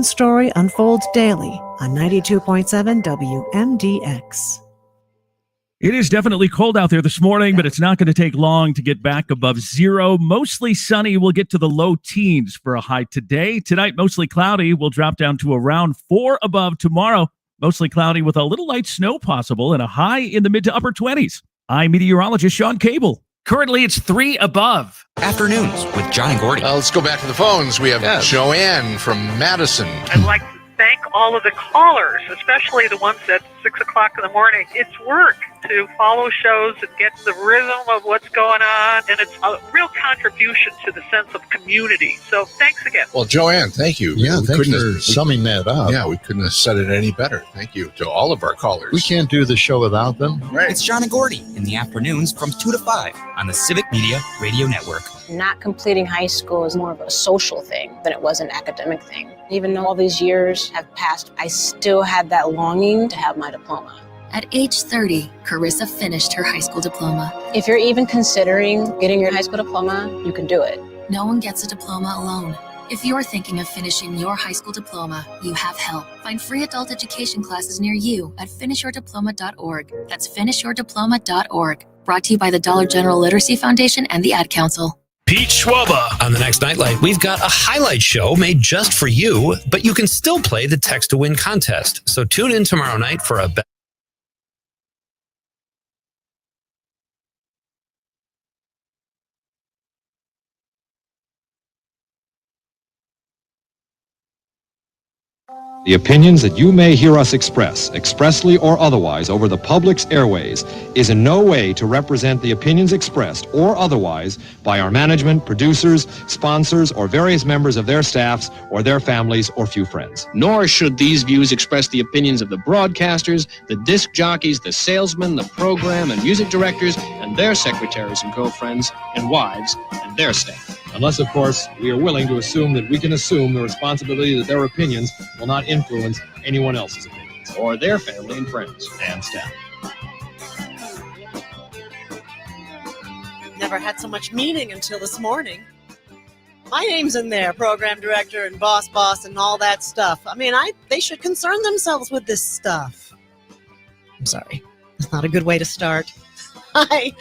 Story unfolds daily on 92.7 WMDX. It is definitely cold out there this morning, but it's not going to take long to get back above zero. Mostly sunny. We'll get to the low teens for a high today. Tonight, mostly cloudy. We'll drop down to around 4 above tomorrow. Mostly cloudy with a little light snow possible and a high in the mid to upper 20s. I'm meteorologist Sean Cable. Currently, it's 3 above. Afternoons with John and Gordy. Let's go back to the phones. We have Joanne from Madison. I'd like to thank all of the callers, especially the ones at 6 o'clock in the morning. It's work to follow shows and get the rhythm of what's going on, and it's a real contribution to the sense of community. So thanks again. Well, Joanne, thank you. Yeah, thanks for summing that up. Yeah, we couldn't have said it any better. Thank you to all of our callers. We can't do the show without them. Right. It's John and Gordy in the afternoons from 2 to 5 on the Civic Media Radio Network. Not completing high school is more of a social thing than it was an academic thing. Even though all these years have passed, I still had that longing to have my diploma. At age 30, Carissa finished her high school diploma. If you're even considering getting your high school diploma, you can do it. No one gets a diploma alone. If you're thinking of finishing your high school diploma, you have help. Find free adult education classes near you at finishyourdiploma.org. That's finishyourdiploma.org. Brought to you by the Dollar General Literacy Foundation and the Ad Council. Pete Schwaba on the next Nightlight. We've got a highlight show made just for you, but you can still play the Text to Win contest. So tune in tomorrow night for a The opinions that you may hear us express, expressly or otherwise, over the public's airways, is in no way to represent the opinions expressed or otherwise by our management, producers, sponsors, or various members of their staffs or their families or few friends. Nor should these views express the opinions of the broadcasters, the disc jockeys, the salesmen, the program and music directors, and their secretaries and girlfriends and wives and their staff. Unless, of course, we are willing to assume that we can assume the responsibility that their opinions will not influence anyone else's opinions. Or their family and friends. And staff. Never had so much meaning until this morning. My name's in there, program director and boss and all that stuff. I mean, they should concern themselves with this stuff. I'm sorry. That's not a good way to start. Hi,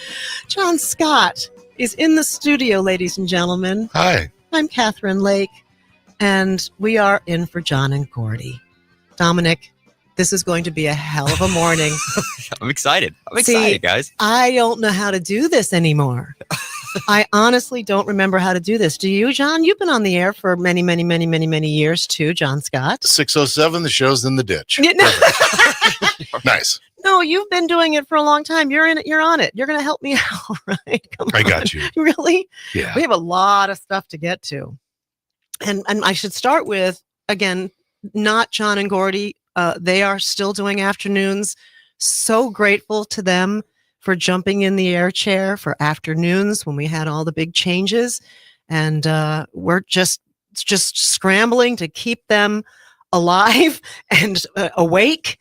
John Scott is in the studio, ladies and gentlemen. Hi. I'm Catherine Lake, and we are in for John and Gordy. Dominic, this is going to be a hell of a morning. I'm excited. I'm excited, guys. I don't know how to do this anymore. I honestly don't remember how to do this. Do you, John? You've been on the air for many, many, many, many, many years too, John Scott. 6:07, the show's in the ditch. Nice. No, you've been doing it for a long time. You're in it. You're on it. You're going to help me out, right? Come I on. got you. Really? Yeah. We have a lot of stuff to get to. And I should start with, again, not John and Gordy. They are still doing afternoons. So grateful to them for jumping in the air chair for afternoons when we had all the big changes. And we're just scrambling to keep them alive and awake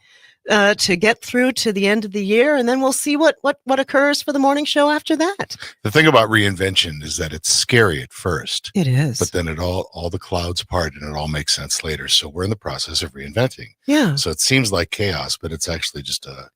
to get through to the end of the year, and then we'll see what occurs for the morning show after that. The thing about reinvention is that it's scary at first. It is. But then all the clouds part and it all makes sense later. So we're in the process of reinventing. Yeah. So it seems like chaos, but it's actually just a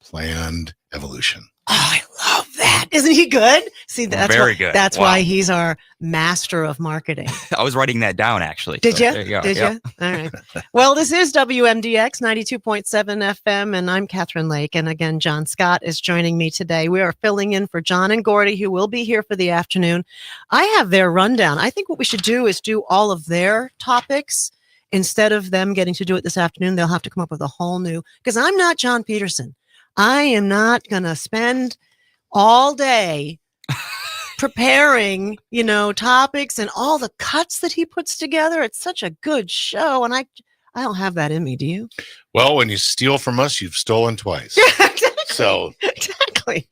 planned evolution. Oh, I love that. Isn't he good? See, that's Very good. That's Wow. why he's our master of marketing. I was writing that down, actually. Did So you? there you go. Did Yep. you? All right. Well, this is WMDX 92.7 FM, and I'm Catherine Lake. And again, John Scott is joining me today. We are filling in for John and Gordy, who will be here for the afternoon. I have their rundown. I think what we should do is do all of their topics. Instead of them getting to do it this afternoon, they'll have to come up with a whole new, because I'm not John Peterson. I am not going to spend all day preparing, topics and all the cuts that he puts together. It's such a good show. And I don't have that in me. Do you? Well, when you steal from us, you've stolen twice. Exactly. So exactly.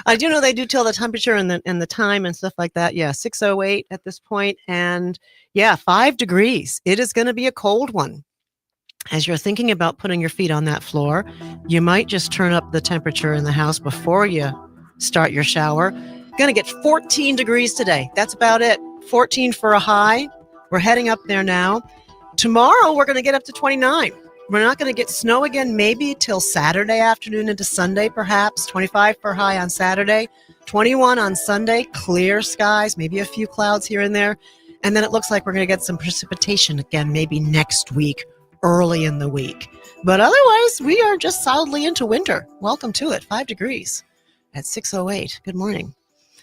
I do know they do tell the temperature and the time and stuff like that. Yeah. 6:08 at this point. And 5 degrees. It is going to be a cold one. As you're thinking about putting your feet on that floor, you might just turn up the temperature in the house before you start your shower. Going to get 14 degrees today. That's about it. 14 for a high. We're heading up there now. Tomorrow, we're going to get up to 29. We're not going to get snow again, maybe till Saturday afternoon into Sunday, perhaps. 25 for high on Saturday, 21 on Sunday, clear skies, maybe a few clouds here and there. And then it looks like we're going to get some precipitation again, maybe next week, early in the week. But otherwise, we are just solidly into winter. Welcome to it. 5 degrees at 6:08. Good morning.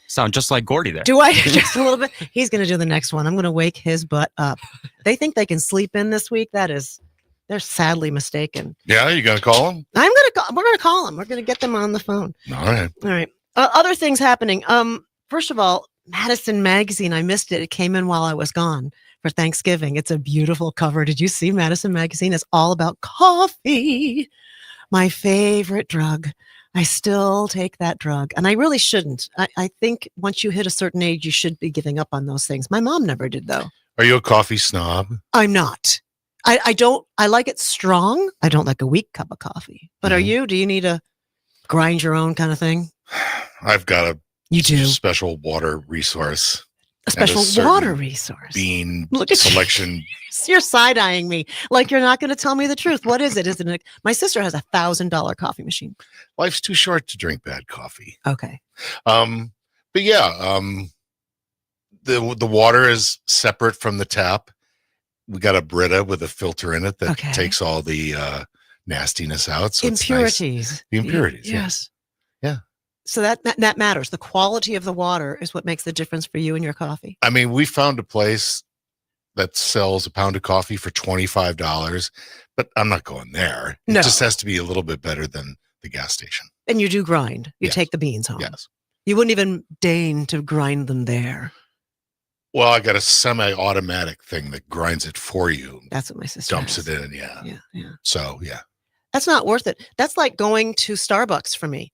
Sound just like Gordy there. Do I? Just a little bit. He's going to do the next one. I'm going to wake his butt up. They think they can sleep in this week. They're sadly mistaken. Yeah, you gonna call him? We're going to call them. We're going to get them on the phone. All right. Other things happening. First of all, Madison magazine. I missed it. It came in while I was gone for Thanksgiving. It's a beautiful cover. Did you see Madison magazine? It's all about coffee. My favorite drug. I still take that drug, and I really shouldn't. I think once you hit a certain age, you should be giving up on those things. My mom never did, though. Are you a coffee snob? I'm not. I don't. I like it strong. I don't like a weak cup of coffee. But are you? Do you need a grind your own kind of thing? I've got a special water resource. A special water resource. Bean Look at selection. You're side-eyeing me like you're not going to tell me the truth. What is it? Isn't it? My sister has $1,000 coffee machine. Life's too short to drink bad coffee. Okay. But yeah, the water is separate from the tap. We got a Brita with a filter in it that takes all the nastiness out. So impurities. It's nice. The impurities. Yes. Yeah. So that matters. The quality of the water is what makes the difference for you and your coffee. I mean, we found a place that sells a pound of coffee for $25, but I'm not going there. It just has to be a little bit better than the gas station. And you do grind. You take the beans home. Yes. You wouldn't even deign to grind them there. Well, I got a semi-automatic thing that grinds it for you. That's what my sister dumps has. it in. Yeah. So, yeah. That's not worth it. That's like going to Starbucks for me.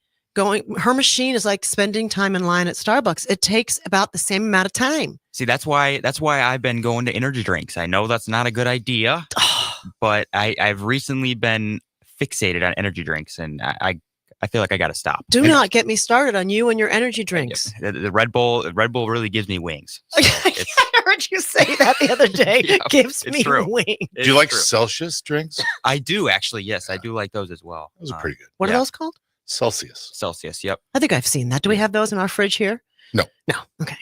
Her machine is like spending time in line at Starbucks. It takes about the same amount of time. See, that's why I've been going to energy drinks. I know that's not a good idea, but I've recently been fixated on energy drinks, and I feel like I got to stop. Do not get me started on you and your energy drinks. The Red Bull really gives me wings. So I heard you say that the other day. Gives me wings. Do you like Celsius drinks? I do, actually. Yes, I do like those as well. Those are pretty good. What are those called? Celsius. Yep. I think I've seen that. Do we have those in our fridge here? No. Okay.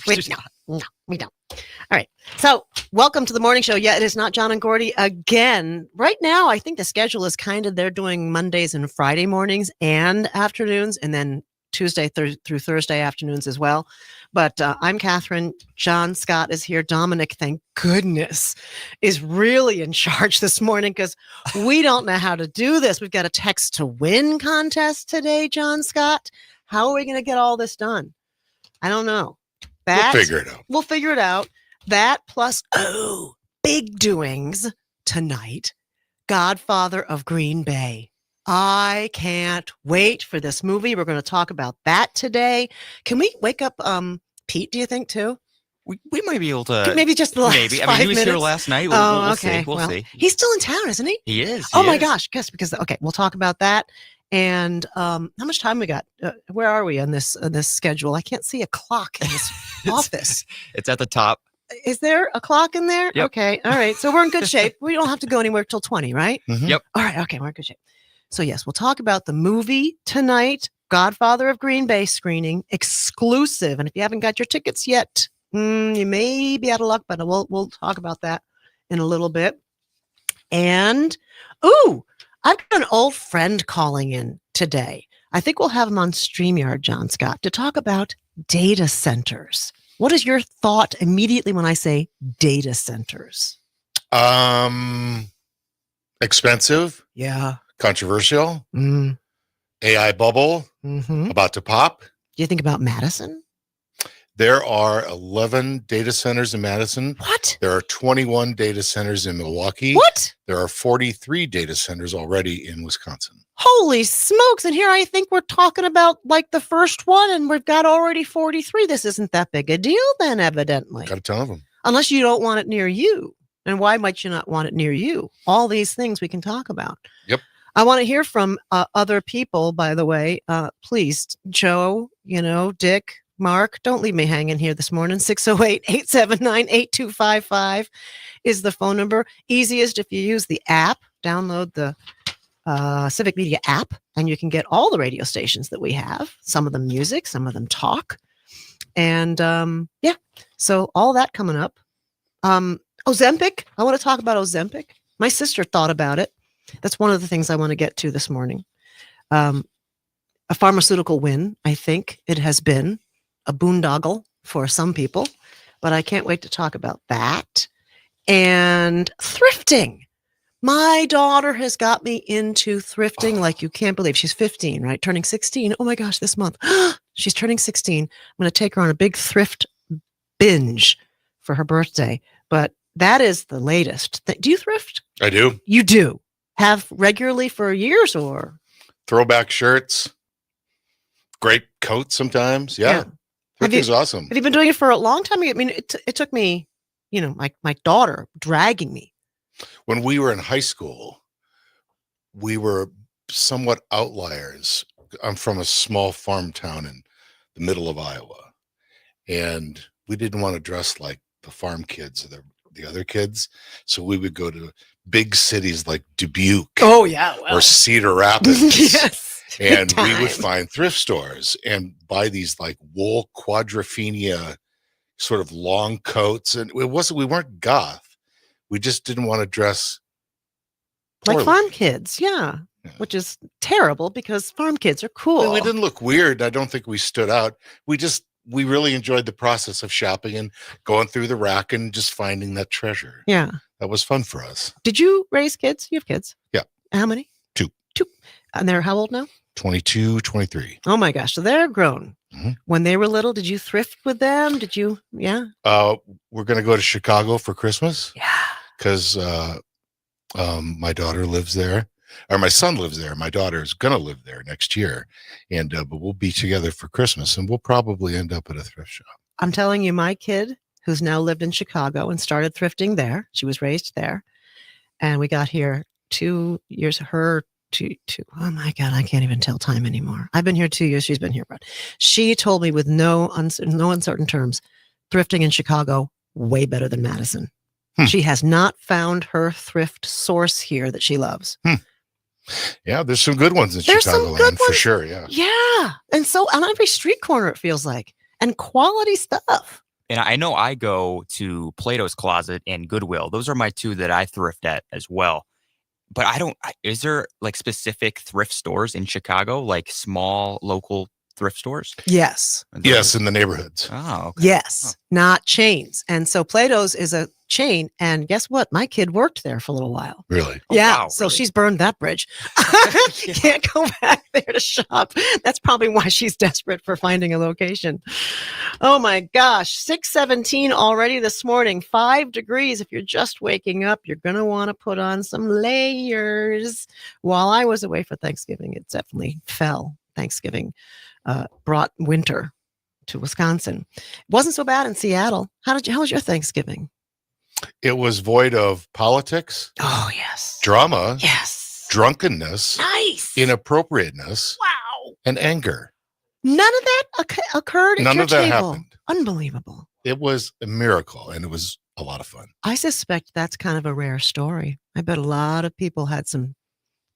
Wait, no, we don't. All right. So welcome to the morning show. Yeah, it is not John and Gordy again. Right now, I think the schedule is they're doing Mondays and Friday mornings and afternoons, and then Tuesday through Thursday afternoons as well. But I'm Catherine. John Scott is here. Dominic, thank goodness, is really in charge this morning because we don't know how to do this. We've got a text to win contest today, John Scott. How are we going to get all this done? I don't know. We'll figure it out. We'll figure it out. That plus, big doings tonight. Godfather of Green Bay. I can't wait for this movie. We're going to talk about that today. Can we wake up Pete, do you think, too? We might be able to. Maybe just the last 5 minutes. I mean, he was here last night. We'll see. We'll see. He's still in town, isn't he? He is. Oh, my gosh. Because we'll talk about that. And how much time we got? Where are we on this schedule? I can't see a clock in this office. It's at the top. Is there a clock in there? Yep. Okay. All right. So we're in good shape. We don't have to go anywhere till 20, right? Mm-hmm. Yep. All right. Okay. We're in good shape. So yes, we'll talk about the movie tonight, Godfather of Green Bay screening, exclusive. And if you haven't got your tickets yet, you may be out of luck, but we'll talk about that in a little bit. And, I've got an old friend calling in today. I think we'll have him on StreamYard, John Scott, to talk about data centers. What is your thought immediately when I say data centers? Expensive. Yeah. Controversial. AI bubble. About to pop. Do you think about Madison? There are 11 data centers in Madison. What? There are 21 data centers in Milwaukee. What? There are 43 data centers already in Wisconsin. Holy smokes. And here I think we're talking about like the first one and we've got already 43. This isn't that big a deal then, evidently. Got a ton of them. Unless you don't want it near you. And why might you not want it near you? All these things we can talk about. Yep. I want to hear from other people, by the way. Please, Joe, Dick, Mark, don't leave me hanging here this morning. 608-879-8255 is the phone number. Easiest if you use the app. Download the Civic Media app, and you can get all the radio stations that we have. Some of them music, some of them talk. And so all that coming up. Ozempic. I want to talk about Ozempic. My sister thought about it. That's one of the things I want to get to this morning. A pharmaceutical win, I think it has been a boondoggle for some people, but I can't wait to talk about that. And thrifting. My daughter has got me into thrifting like you can't believe. She's 15, right? Turning 16. Oh my gosh, this month. She's turning 16. I'm going to take her on a big thrift binge for her birthday. But that is the latest. Do you thrift? I do. You do. Have regularly for years or? Throwback shirts. Great coats sometimes. Yeah. Thrifting's awesome. Have you been doing it for a long time? I mean, it took me, my daughter dragging me. When we were in high school, we were somewhat outliers. I'm from a small farm town in the middle of Iowa, and we didn't want to dress like the farm kids or the other kids. So we would go to big cities like Dubuque or Cedar Rapids. Yes. And we would find thrift stores and buy these like wool quadrophenia sort of long coats. And we weren't goth. We just didn't want to dress poorly. Like farm kids. Yeah. Which is terrible because farm kids are cool. Well, we didn't look weird. I don't think we stood out. We really enjoyed the process of shopping and going through the rack and just finding that treasure. Yeah. That was fun for us. Did you raise kids? You have kids? Yeah. How many? Two. And they're how old now? 22, 23. Oh my gosh. So they're grown. Mm-hmm. When they were little, did you thrift with them? Did you? Yeah. We're going to go to Chicago for Christmas. Yeah. Because my daughter lives there. Or my son lives there. My daughter is going to live there next year. And but we'll be together for Christmas, and we'll probably end up at a thrift shop. I'm telling you, my kid, who's now lived in Chicago and started thrifting there, she was raised there. And we got here 2 years, oh my God, I can't even tell time anymore. I've been here 2 years. She's been here, but she told me with no uncertain terms, thrifting in Chicago, way better than Madison. She has not found her thrift source here that she loves. Yeah, there's some good ones in Chicagoland for sure. Yeah. Yeah. And so on every street corner, it feels like, and quality stuff. And I know I go to Plato's Closet and Goodwill. Those are my two that I thrift at as well. But is there like specific thrift stores in Chicago, like small local thrift stores? Yes. Yes, in the neighborhoods. Oh, okay. Yes, not chains. And so Plato's is a chain. And guess what? My kid worked there for a little while. Really? Yeah. Oh, wow, so really? she's burned that bridge. Can't go back there to shop. That's probably why she's desperate for finding a location. Oh my gosh. 6:17 already this morning. 5 degrees. If you're just waking up, you're going to want to put on some layers. While I was away for Thanksgiving, it definitely fell. Thanksgiving brought winter to Wisconsin. It wasn't so bad in Seattle. How was your Thanksgiving? It was void of politics. Oh, yes. Drama. Yes. Drunkenness. Nice. Inappropriateness. Wow. And anger. None of that occurred at None your of that table. happened. Unbelievable. It was a miracle, and it was a lot of fun. I suspect that's kind of a rare story. I bet a lot of people had some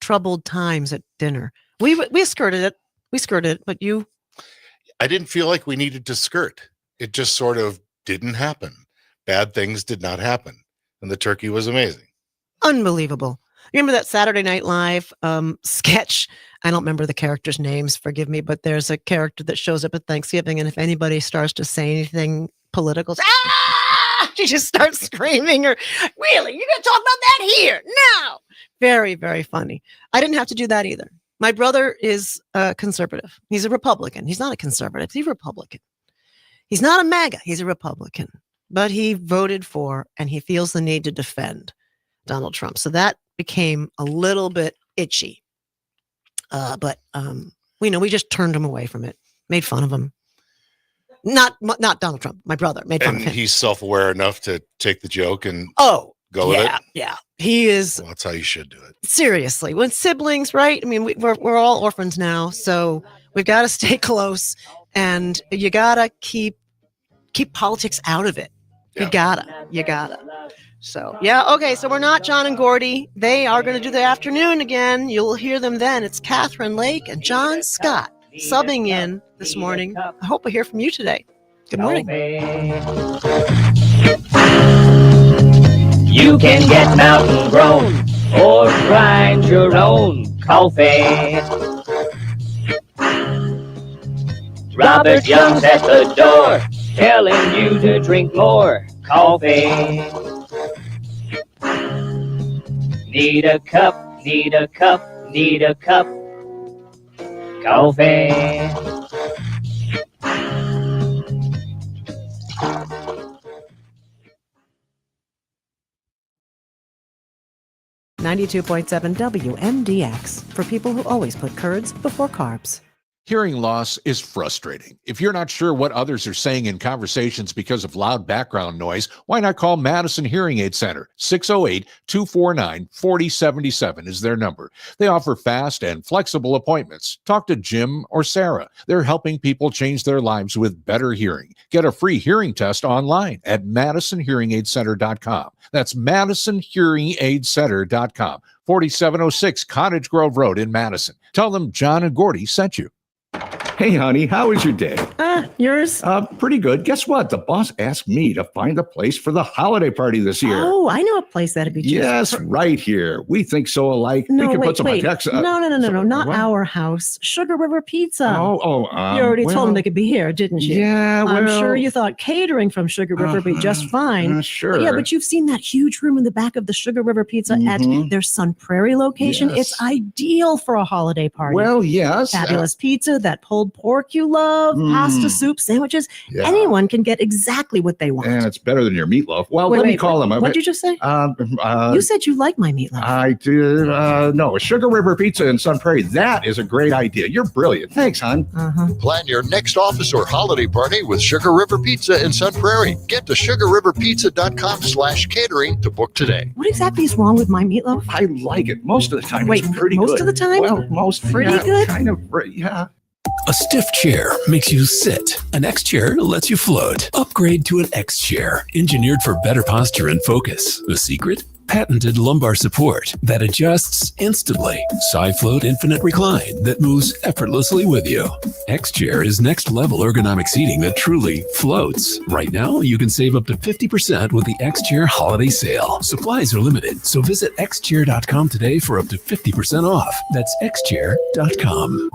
troubled times at dinner. We skirted it. We skirted it, but you? I didn't feel like we needed to skirt. It just sort of didn't happen. Bad things did not happen. And the turkey was amazing. Unbelievable. You remember that Saturday Night Live sketch? I don't remember the characters' names, forgive me, but there's a character that shows up at Thanksgiving, and if anybody starts to say anything political, she just starts screaming, or really, you're going to talk about that here now? Very, very funny. I didn't have to do that either. My brother is a conservative. He's a Republican. He's not a conservative. He's a Republican. He's not a MAGA. He's a Republican. But he voted for, and he feels the need to defend Donald Trump. So that became a little bit itchy. But we just turned him away from it, made fun of him. Not Donald Trump, my brother, made fun of him. And he's self-aware enough to take the joke and go with it? Yeah. He is. Well, that's how you should do it. Seriously. When siblings, right? I mean, we're all orphans now, so we've got to stay close. and you gotta keep politics out of it. You gotta. So, okay, so we're not John and Gordy. They are going to do the afternoon again. You'll hear them then. It's Catherine Lake and John Scott subbing in this morning. I hope I hear from you today. Good morning. You can get mountain grown or grind your own coffee. Robert Young's at the door, telling you to drink more coffee. Need a cup, need a cup, need a cup. Coffee. 92.7 WMDX for people who always put curds before carbs. Hearing loss is frustrating. If you're not sure what others are saying in conversations because of loud background noise, why not call Madison Hearing Aid Center? 608-249-4077 is their number. They offer fast and flexible appointments. Talk to Jim or Sarah. They're helping people change their lives with better hearing. Get a free hearing test online at MadisonHearingAidCenter.com. That's MadisonHearingAidCenter.com. 4706 Cottage Grove Road in Madison. Tell them John and Gordy sent you. Hey, honey, how was your day? Yours? Pretty good. Guess what? The boss asked me to find a place for the holiday party this year. Oh, I know a place that'd be just Yes, right here. We think so alike. No, we can wait, put some wait. text. No, not what? our house. Sugar River Pizza. You you already told them they could be here, didn't you? Yeah, I'm well- sure you thought catering from Sugar River would be just fine. Sure. Yeah, but you've seen that huge room in the back of the Sugar River Pizza at their Sun Prairie location. Yes. It's ideal for a holiday party. Well, yes. Fabulous pizza, that pulled pork you love, pasta, soup, sandwiches. Yeah. Anyone can get exactly what they want. And it's better than your meatloaf. Well, Wait, let me wait, call them. What did you just say? You said you like my meatloaf. I did. No, Sugar River Pizza in Sun Prairie. That is a great idea. You're brilliant. Thanks, hon. Plan your next office or holiday party with Sugar River Pizza in Sun Prairie. Get to sugarriverpizza.com/catering to book today. What exactly is wrong with my meatloaf? I like it. Most of the time, Wait, it's pretty most good. of the time? Well, most Pretty yeah, good? Kind of, yeah. A stiff chair makes you sit. An X chair lets you float. Upgrade to an X chair, engineered for better posture and focus. The secret? Patented lumbar support that adjusts instantly. SiFloat Infinite Recline that moves effortlessly with you. X chair is next level ergonomic seating that truly floats. Right now, you can save up to 50% with the X chair holiday sale. Supplies are limited, so visit xchair.com today for up to 50% off. That's xchair.com.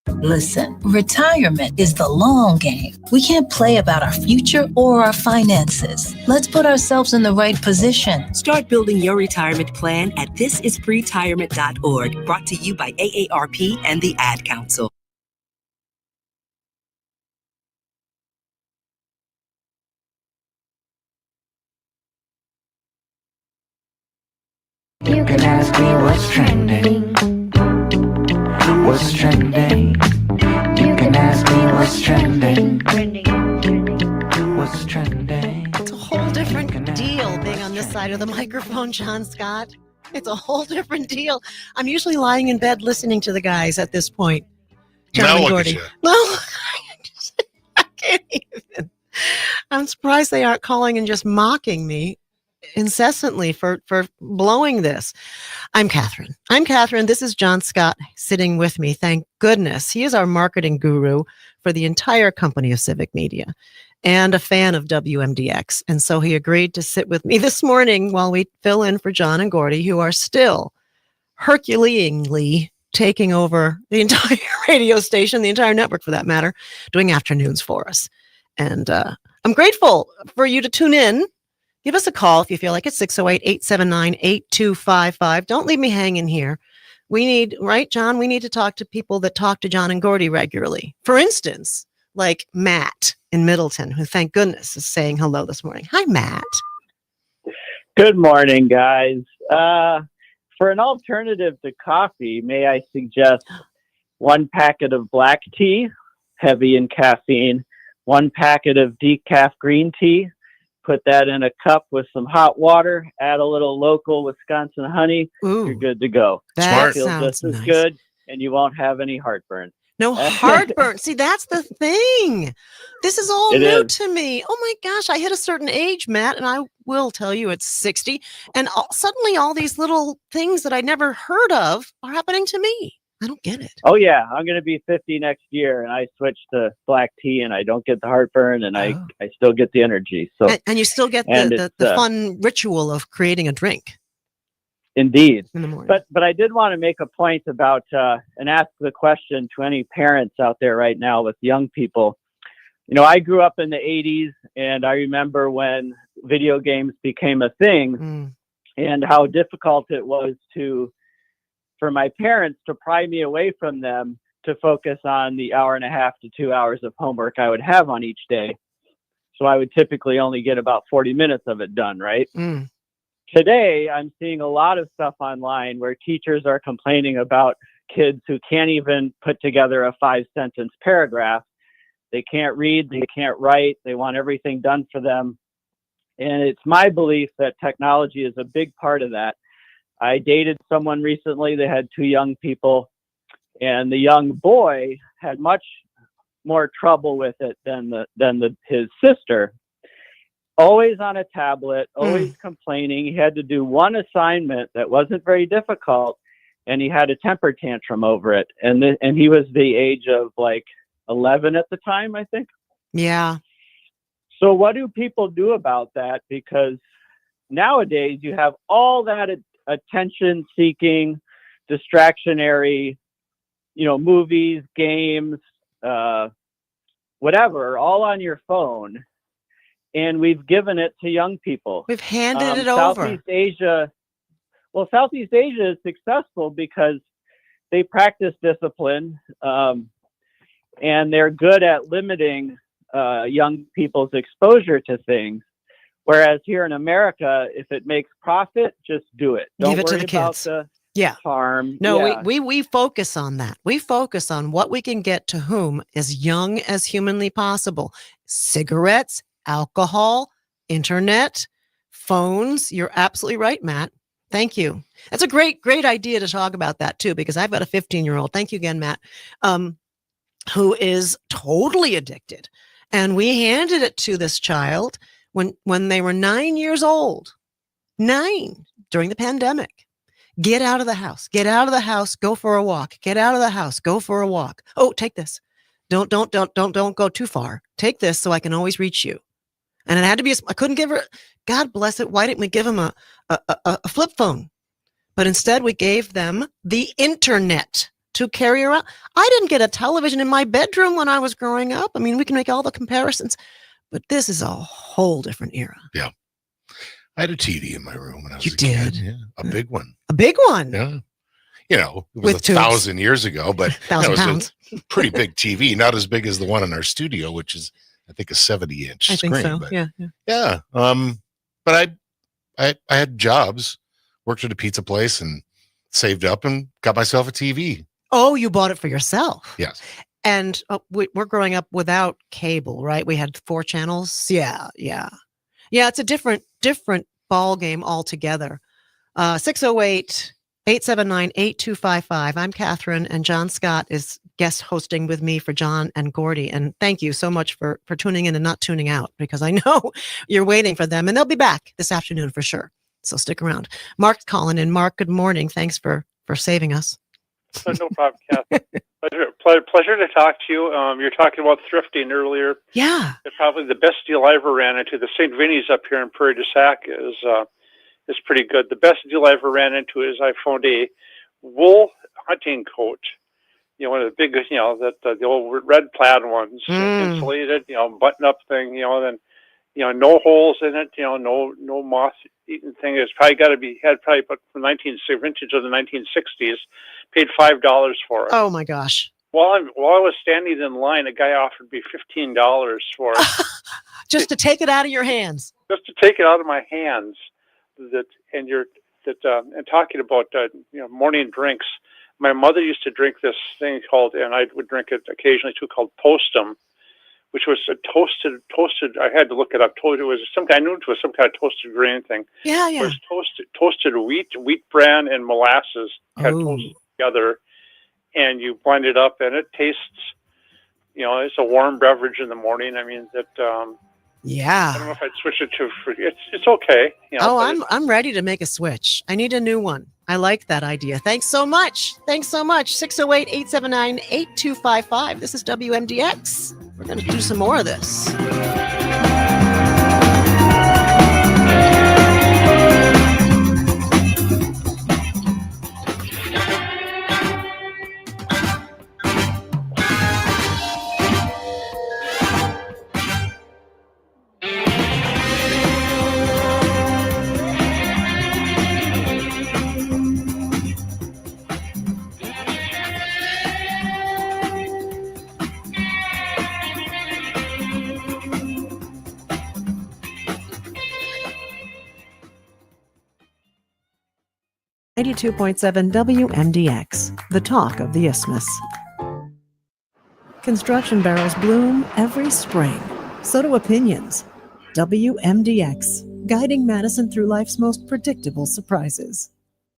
Listen, retirement is the long game. We can't play about our future or our finances. Let's put ourselves in the right position. Start building your retirement plan at thisispretirement.org, brought to you by AARP and the Ad Council. You can ask me what's trending. What's trending? You can ask me what's trending. What's trending? It's a whole different deal being on this side of the microphone, John Scott. It's a whole different deal. I'm usually lying in bed listening to the guys at this point. John Now and look Gordy. at you. No, I can't even. I'm surprised they aren't calling and just mocking me incessantly for blowing this. I'm Catherine. This is John Scott sitting with me. Thank goodness. He is our marketing guru for the entire company of Civic Media and a fan of WMDX. And so he agreed to sit with me this morning while we fill in for John and Gordy, who are still Herculeanly taking over the entire radio station, the entire network for that matter, doing afternoons for us. And I'm grateful for you to tune in. Give us a call if you feel like it, 608-879-8255. Don't leave me hanging here. We need, right, John? We need to talk to people that talk to John and Gordy regularly. For instance, like Matt in Middleton, who, thank goodness, is saying hello this morning. Hi, Matt. Good morning, guys. For an alternative to coffee, may I suggest 1 packet of black tea, heavy in caffeine, 1 packet of decaf green tea. Put that in a cup with some hot water, add a little local Wisconsin honey. Ooh, you're good to go. That feels sounds just as nice. good, and you won't have any heartburn. No heartburn. See, that's the thing. This is all It new is. to me. Oh my gosh, I hit a certain age, Matt, and I will tell you it's 60. And suddenly all these little things that I never heard of are happening to me. I don't get it. Oh yeah, I'm going to be 50 next year, and I switched to black tea, and I don't get the heartburn, and I still get the energy. So And you still get and the fun ritual of creating a drink. Indeed. In the morning. But I did want to make a point about and ask the question to any parents out there right now with young people. You know, I grew up in the 80s, and I remember when video games became a thing and how difficult it was for my parents to pry me away from them to focus on the hour and a half to 2 hours of homework I would have on each day. So I would typically only get about 40 minutes of it done, right? Today, I'm seeing a lot of stuff online where teachers are complaining about kids who can't even put together a 5-sentence paragraph. They can't read, they can't write, they want everything done for them. And it's my belief that technology is a big part of that. I dated someone recently, they had 2 young people, and the young boy had much more trouble with it than his sister. Always on a tablet, always complaining. He had to do one assignment that wasn't very difficult, and he had a temper tantrum over it. And he was the age of like 11 at the time, I think. Yeah. So what do people do about that? Because nowadays you have all that attention-seeking, distractionary, movies, games, whatever, all on your phone. And we've given it to young people. We've handed it over. Southeast Asia is successful because they practice discipline, and they're good at limiting young people's exposure to things. Whereas here in America, if it makes profit, just do it. Don't Give it to worry the about kids. the harm. No, Yeah. we focus on that. We focus on what we can get to whom as young as humanly possible. Cigarettes, alcohol, internet, phones. You're absolutely right, Matt. Thank you. That's a great idea to talk about that too, because I've got a 15-year-old. Thank you again, Matt, who is totally addicted. And we handed it to this child when they were 9 years old. 9 during the pandemic. Get out of the house. Get out of the house. Go for a walk. Get out of the house. Go for a walk. Oh, take this. Don't go too far. Take this so I can always reach you. And it had to be, I couldn't give her, God bless it. Why didn't we give him a flip phone? But instead we gave them the internet to carry around. I didn't get a television in my bedroom when I was growing up. I mean, we can make all the comparisons, but this is a whole different era. Yeah. I had a TV in my room when I was You a did? kid. Yeah, a big one. A big one? Yeah. It was With tubes. 1,000 years ago, but 1,000 it was pounds. a pretty big TV, not as big as the one in our studio, which is, I think, a 70-inch I screen. think so. But Yeah. But I had jobs, worked at a pizza place, and saved up and got myself a TV. Oh, you bought it for yourself. Yes. And we're growing up without cable, right? We had 4 channels. Yeah. It's a different ball game altogether. 608-879-8255. I'm Catherine, and John Scott is guest hosting with me for John and Gordy. And thank you so much for tuning in and not tuning out, because I know you're waiting for them, and they'll be back this afternoon for sure. So stick around. Mark's calling in. Mark, good morning. Thanks for saving us. No problem, Catherine. Pleasure to talk to you. You're talking about thrifting earlier. Yeah. Probably the best deal I ever ran into, the St. Vinny's up here in Prairie du Sac, is pretty good. The best deal I ever ran into is I found a wool hunting coat. One of the big, the old red plaid ones, insulated, button-up thing, then, no holes in it, no moth-eaten thing. It's probably had about from vintage of the 1960s. Paid $5 for it. Oh my gosh! While I was standing in line, a guy offered me $15 for it. Just to take it out of your hands. Just to take it out of my hands. And talking about morning drinks. My mother used to drink this thing called, and I would drink it occasionally too, called Postum, which was a toasted. I had to look it up. It was I knew it was some kind of toasted grain thing. Yeah. It was toasted wheat bran and molasses kind of toasted together, and you blend it up, and it tastes, it's a warm beverage in the morning. I mean, that, Yeah. I don't know if I'd switch it to fruit. It's okay. I'm ready to make a switch. I need a new one. I like that idea. Thanks so much. 608-879-8255. This is WMDX. We're going to do some more of this. .7 WMDX, the talk of the Isthmus. Construction barrels bloom every spring. So do opinions. WMDX, guiding Madison through life's most predictable surprises.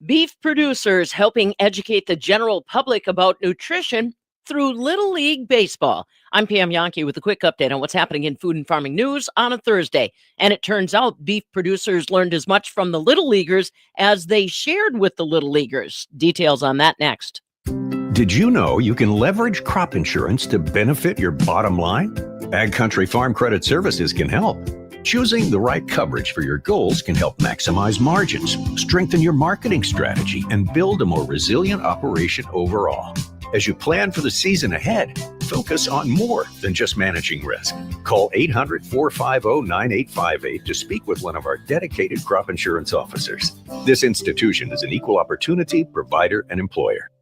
Beef producers helping educate the general public about nutrition through Little League Baseball. I'm Pam Yonke with a quick update on what's happening in food and farming news on a Thursday. And it turns out beef producers learned as much from the Little Leaguers as they shared with the Little Leaguers. Details on that next. Did you know you can leverage crop insurance to benefit your bottom line? Ag Country Farm Credit Services can help. Choosing the right coverage for your goals can help maximize margins, strengthen your marketing strategy, and build a more resilient operation overall. As you plan for the season ahead, focus on more than just managing risk. Call 800-450-9858 to speak with one of our dedicated crop insurance officers. This institution is an equal opportunity provider and employer.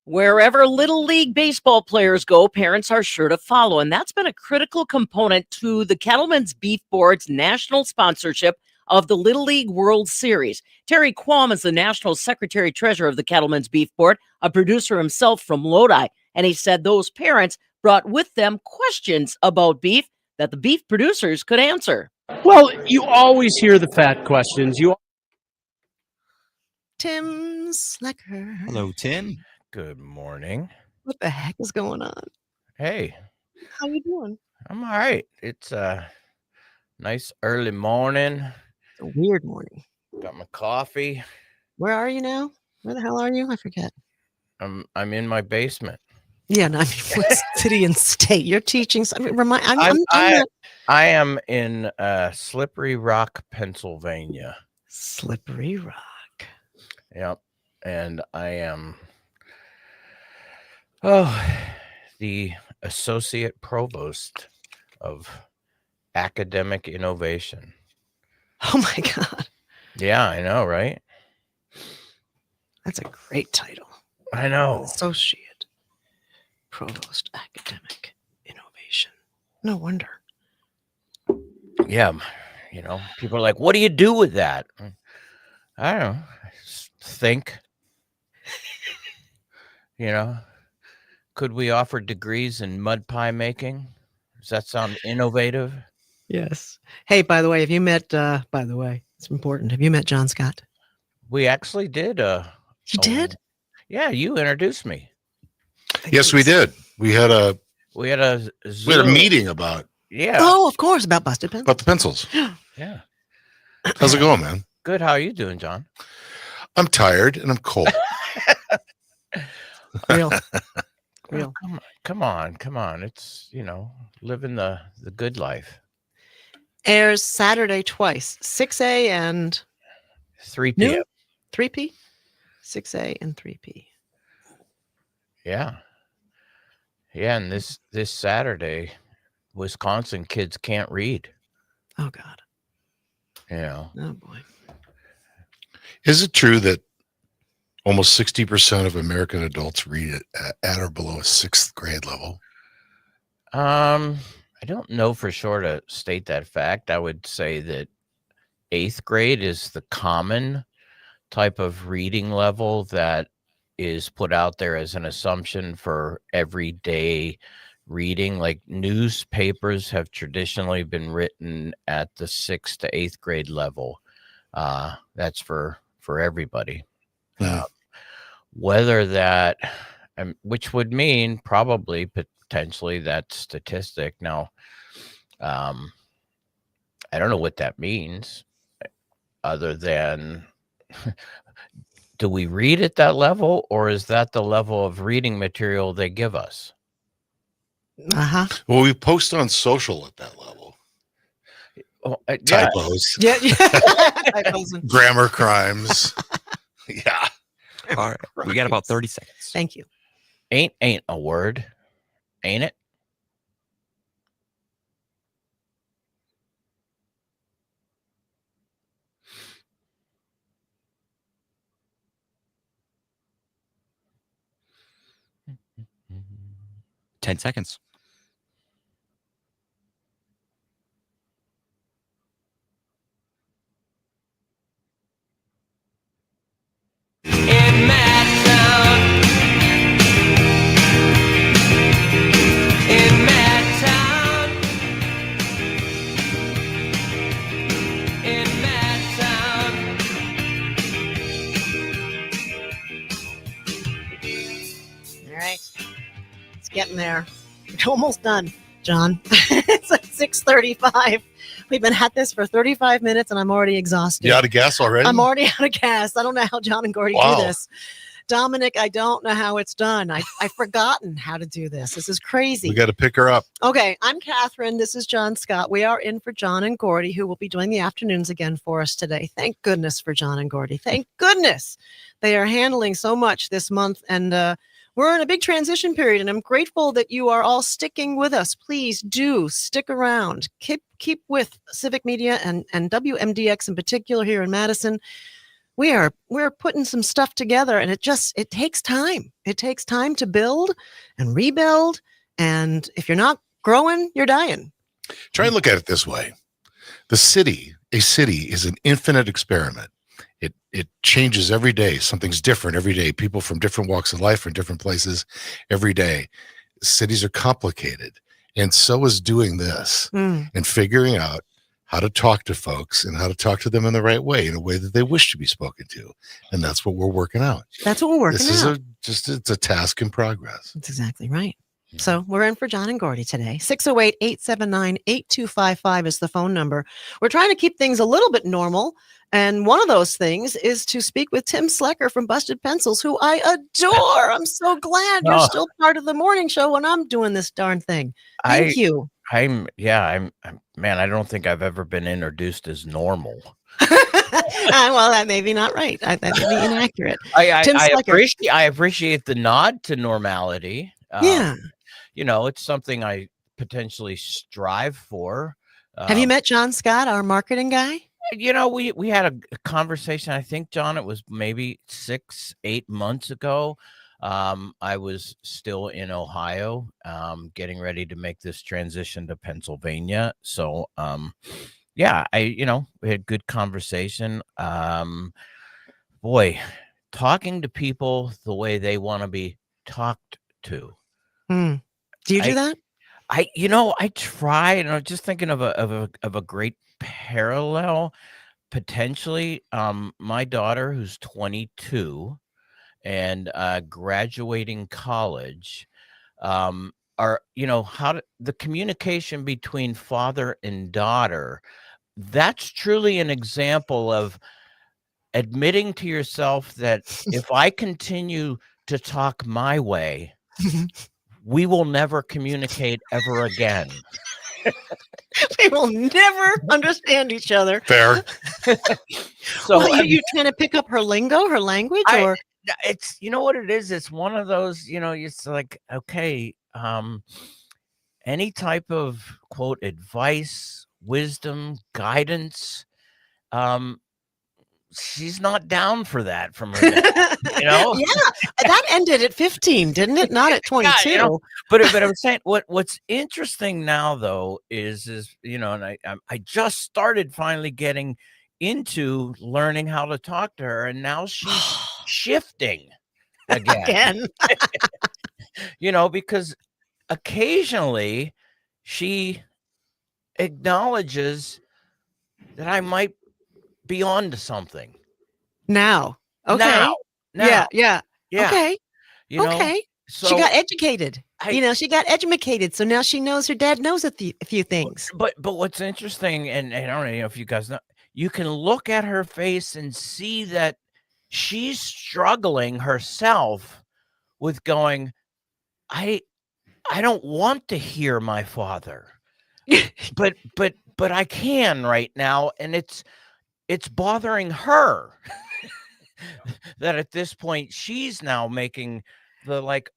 Wherever Little League baseball players go, parents are sure to follow. And that's been a critical component to the Cattlemen's Beef Board's national sponsorship of the Little League World Series. Terry Quam is the National Secretary-Treasurer of the Cattlemen's Beef Board, a producer himself from Lodi. And he said those parents brought with them questions about beef that the beef producers could answer. Well, you always hear the fat questions. Tim Slecker. Hello, Tim. Good morning. What the heck is going on? Hey. How you doing? I'm all right. It's a nice early morning. It's a weird morning. Got my coffee. Where are you now? Where the hell are you? I forget. I'm in my basement. Yeah, no, I mean, what city and state? You're teaching. I am in Slippery Rock, Pennsylvania. Slippery Rock. Yep. And I am the Associate Provost of Academic Innovation. Oh my God. Yeah, I know, right? That's a great title. I know. Associate Provost Academic Innovation. No wonder. Yeah. People are like, what do you do with that? I don't know. Think. Could we offer degrees in mud pie making? Does that sound innovative? Yes. Hey, by the way, have you met, it's important. Have you met John Scott? We actually did. You did? Yeah, you introduced me. Yes, we did. We had a meeting about. Yeah. Oh, of course, about busted pencils. About the pencils. Yeah. How's it going, man? Good. How are you doing, John? I'm tired and I'm cold. Real. Well, come on. It's, living the good life. Airs Saturday twice, 6A and 3 p.m. 3P? 6A and 3P. Yeah. Yeah, and this Saturday, Wisconsin kids can't read. Oh, God. Yeah. Oh, boy. Is it true that almost 60% of American adults read at or below a 6th grade level? I don't know for sure to state that fact. I would say that 8th grade is the common type of reading level that is put out there as an assumption for everyday reading. Like newspapers have traditionally been written at the 6th to 8th grade level. That's for everybody. Whether that which would mean probably potentially that statistic. Now, I don't know what that means other than do we read at that level, or is that the level of reading material they give us? Well, we post on social at that level. Typos. Yeah. Typos. Grammar crimes. Yeah. All right. We got about 30 seconds. Thank you. Ain't a word, ain't it? Ten seconds. All right. It's getting there. We're almost done, John. It's like 6:35. We've been at this for 35 minutes and I'm already exhausted. You out of gas already? I'm already out of gas. I don't know how John and Gordy do this. Dominic, I don't know how it's done. I've forgotten how to do this. This is crazy. We got to pick her up. Okay, I'm Catherine. This is John Scott. We are in for John and Gordy, who will be doing the afternoons again for us today. Thank goodness for John and Gordy. Thank goodness. They are handling so much this month, and we're in a big transition period, and I'm grateful that you are all sticking with us. Please do stick around. Keep with Civic Media and WMDX in particular here in Madison. We're putting some stuff together, and it takes time. It takes time to build and rebuild. And if you're not growing, you're dying. Try and look at it this way. A city is an infinite experiment. It changes every day. Something's different every day. People from different walks of life from different places every day. Cities are complicated. And so is doing this and figuring out how to talk to folks and how to talk to them in the right way, in a way that they wish to be spoken to. And that's what we're working out. That's what we're working out. It's a task in progress. That's exactly right. So we're in for John and Gordy today. 608-879-8255 is the phone number. We're trying to keep things a little bit normal. And one of those things is to speak with Tim Slecker from Busted Pencils, who I adore. I'm so glad you're still part of the morning show when I'm doing this darn thing. Thank you. Man, I don't think I've ever been introduced as normal. Well, that may be not right. That may be inaccurate. I appreciate the nod to normality. Yeah. It's something I potentially strive for. Have you met John Scott, our marketing guy? We had a conversation. I think, John, it was maybe 6-8 months ago. I was still in Ohio, getting ready to make this transition to Pennsylvania. So, we had good conversation. Talking to people the way they want to be talked to. Do you do that? I try, and I'm just thinking of a great parallel potentially. My daughter, who's 22 and graduating college, the communication between father and daughter, that's truly an example of admitting to yourself that if I continue to talk my way, we will never communicate ever again. We will never understand each other. Fair. So are you trying to pick up her lingo, her language, or it's what it is. It's one of those, it's like, okay, any type of quote advice, wisdom, guidance, she's not down for that from her dad, Yeah, that ended at 15, didn't it? Not at 22. Yeah, but I'm saying what's interesting now though is and I just started finally getting into learning how to talk to her, and now she's shifting again. Because occasionally she acknowledges that I might be on to something now. Okay. Now. Yeah. Yeah. Okay. Okay. she got educated. She got educated. So now she knows her dad knows a few things. But what's interesting, and I don't know if you guys know, you can look at her face and see that she's struggling herself with going, I don't want to hear my father, but I can right now, and it's bothering her that at this point she's now making the like,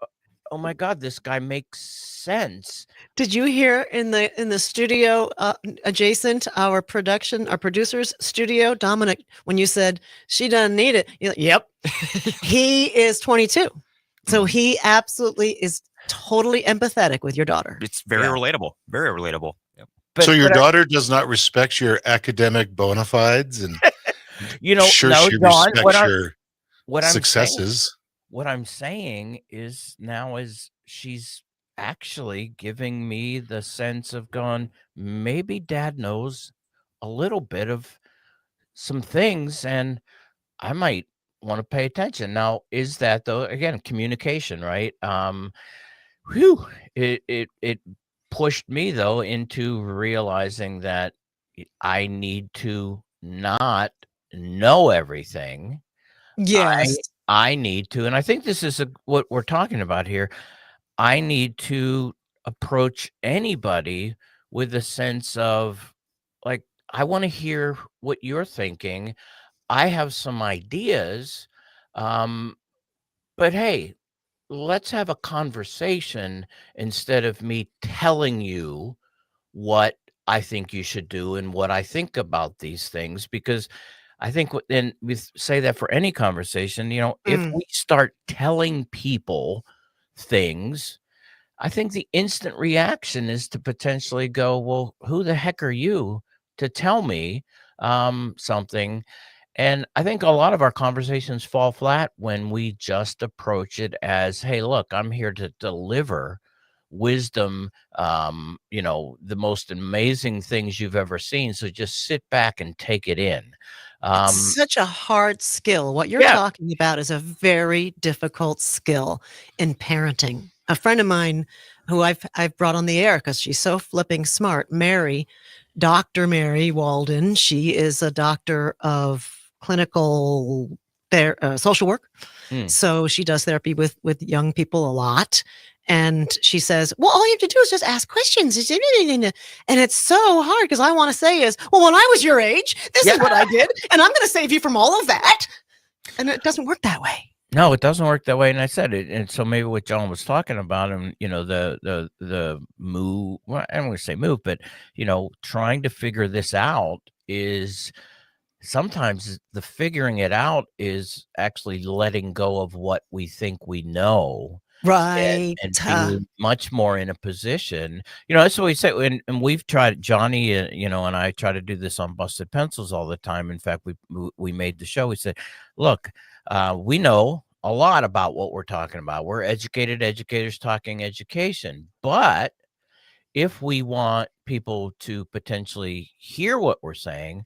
oh my God, this guy makes sense. Did you hear in the studio adjacent our producer's studio, Dominic, when you said she doesn't need it? You're like, yep. He is 22. So he absolutely is totally empathetic with your daughter. It's very relatable. Very relatable. Yep. So your daughter does not respect your academic bona fides, and sure, no, she John, respects your what successes. What I'm saying is now is she's actually giving me the sense of going, maybe dad knows a little bit of some things and I might want to pay attention. Now, is that though, again, communication, right? It pushed me though into realizing that I need to not know everything. Yes. I need to, and I think this is what we're talking about here. I need to approach anybody with a sense of like, I want to hear what you're thinking. I have some ideas, but hey, let's have a conversation instead of me telling you what I think you should do and what I think about these things, because I think, and we say that for any conversation, if we start telling people things, I think the instant reaction is to potentially go, well, who the heck are you to tell me something? And I think a lot of our conversations fall flat when we just approach it as, hey, look, I'm here to deliver wisdom, the most amazing things you've ever seen. So just sit back and take it in. It's such a hard skill. What you're talking about is a very difficult skill in parenting. A friend of mine who I've brought on the air because she's so flipping smart, Dr. Mary Walden. She is a doctor of clinical social work. So she does therapy with young people a lot. And she says, well, all you have to do is just ask questions. And it's so hard because I want to say is, well, when I was your age, this is what I did. And I'm going to save you from all of that. And it doesn't work that way. No, it doesn't work that way. And I said it. And so maybe what John was talking about, and, the move, well, I don't want to say move, but, trying to figure this out is sometimes the figuring it out is actually letting go of what we think we know. Right. And being much more in a position, that's what we say. And we've tried, Johnny, and I try to do this on Busted Pencils all the time. In fact, we made the show. We said, look, we know a lot about what we're talking about. We're educated educators talking education. But if we want people to potentially hear what we're saying,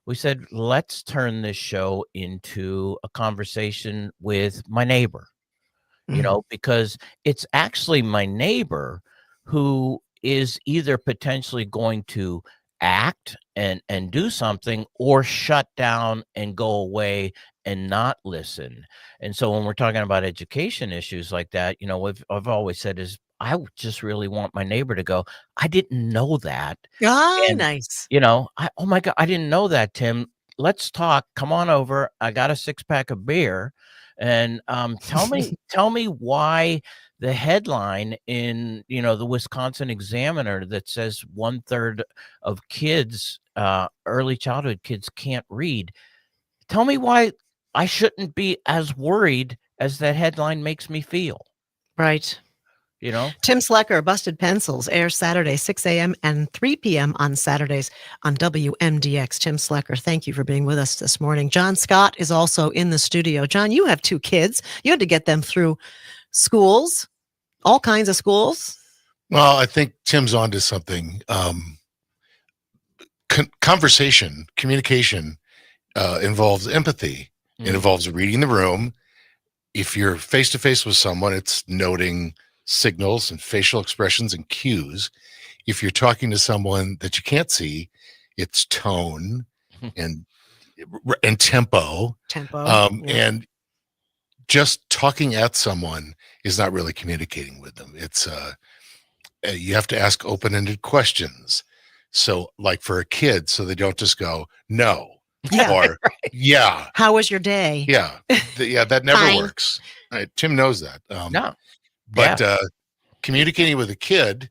we said, let's turn this show into a conversation with my neighbor. Because it's actually my neighbor who is either potentially going to act and do something or shut down and go away and not listen. And so when we're talking about education issues like that, what I've always said is, I just really want my neighbor to go, I didn't know that. Nice. Oh my God, I didn't know that, Tim. Let's talk. Come on over. I got a 6-pack of beer. And tell me why the headline in the Wisconsin Examiner that says 1/3 of kids, early childhood kids, can't read. Tell me why I shouldn't be as worried as that headline makes me feel. Right. Tim Slecker, Busted Pencils, airs Saturday, 6 a.m. and 3 p.m. on Saturdays on WMDX. Tim Slecker, thank you for being with us this morning. John Scott is also in the studio. John, you have 2 kids. You had to get them through schools, all kinds of schools. Well, I think Tim's onto something. Communication involves empathy. It involves reading the room, If you're face to face with someone, it's noting signals and facial expressions and cues. If you're talking to someone that you can't see, it's tone and tempo. And just talking at someone is not really communicating with them. It's you have to ask open-ended questions. So like for a kid, so they don't just go, no, or yeah. How was your day? Yeah. That never Fine. works. Tim knows that. No. But communicating with a kid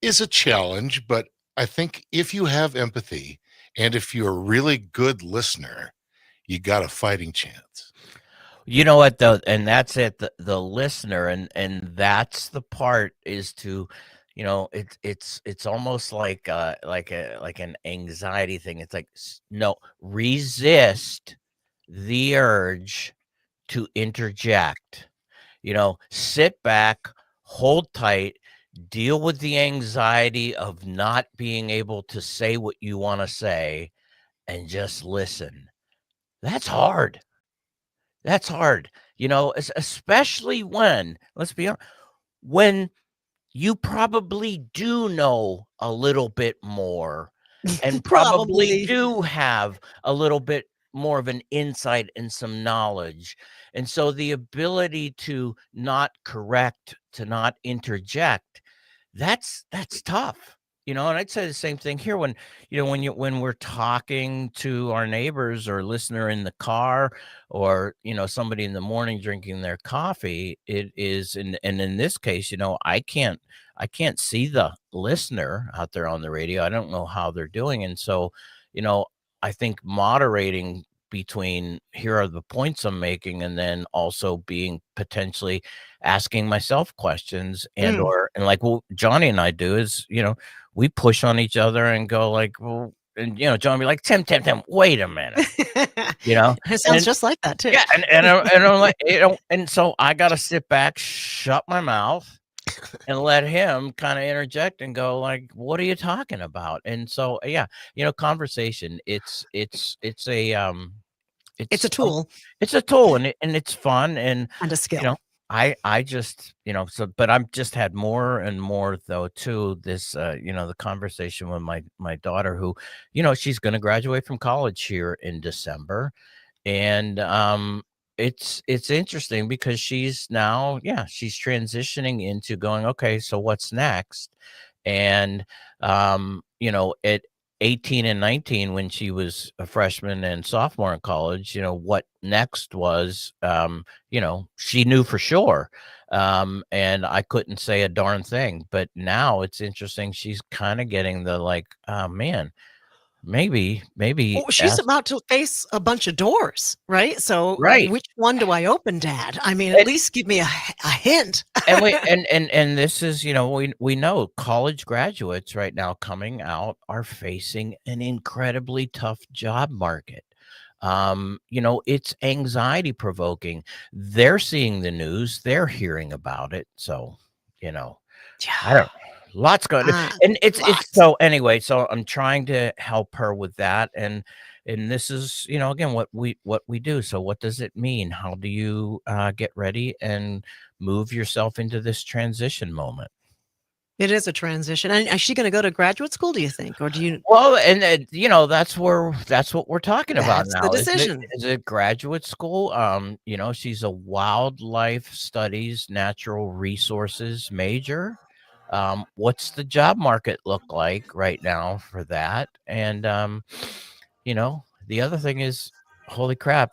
is a challenge, but I think if you have empathy and if you're a really good listener, you got a fighting chance. You know what though, and that's it. The listener, and that's the part is to, you know, it's almost like an anxiety thing. It's like no, resist the urge to interject. You know, sit back, hold tight, deal with the anxiety of not being able to say what you want to say, and just listen. That's hard. That's hard, you know, especially when, let's be honest, when you probably do know a little bit more and probably do have a little bit more of an insight and some knowledge. And so the ability to not correct, to not interject, that's tough. You know, and I'd say the same thing here when, you know, when we're talking to our neighbors or listener in the car or, you know, somebody in the morning drinking their coffee, it is, and in this case, you know, I can't see the listener out there on the radio. I don't know how they're doing. And so, you know, I think moderating between here are the points I'm making and then also being potentially asking myself questions and like what Johnny and I do is, you know, we push on each other and go like, well, and you know, John will be like, Tim, wait a minute, you know, it sounds just like that too. Yeah, and I'm like, you know, and so I got to sit back, shut my mouth, and let him kind of interject and go like, what are you talking about? And so yeah, you know, conversation. It's a tool. It's a tool, and it's fun and a skill. You know, I just, you know, so, but I've just had more and more though too, this, you know, the conversation with my daughter who, you know, she's going to graduate from college here in December. And, it's interesting because she's now, she's transitioning into going, okay, so what's next? And, you know, at 18 and 19, when she was a freshman and sophomore in college, you know, what next was, you know, she knew for sure. And I couldn't say a darn thing, but now it's interesting. She's kind of getting the like, oh man, maybe she's about to face a bunch of doors, right? So which one do I open, Dad? I mean, at least give me a hint. and this is, you know, we know college graduates right now coming out are facing an incredibly tough job market. You know, it's anxiety provoking. They're seeing the news, they're hearing about it. So, you know, I don't know. Lots going on. And it's so anyway, so I'm trying to help her with that. And this is, you know, again, what we do. So what does it mean? How do you get ready and move yourself into this transition moment? It is a transition. And is she going to go to graduate school, do you think? Or do you? Well, and you know, that's what we're talking about now. The decision. Is it graduate school? You know, she's a wildlife studies, natural resources major. What's the job market look like right now for that? And, you know, the other thing is, holy crap,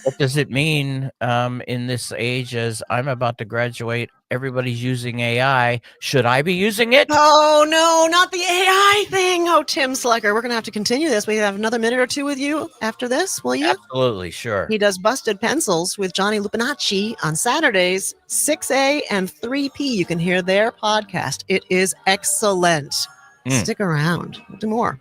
what does it mean in this age as I'm about to graduate? Everybody's using AI. Should I be using it? Oh, no, not the AI thing. Oh, Tim Slucker, we're going to have to continue this. We have another minute or two with you after this, will you? Absolutely, sure. He does Busted Pencils with Johnny Lupinacci on Saturdays, 6A and 3P. You can hear their podcast. It is excellent. Stick around. We'll do more.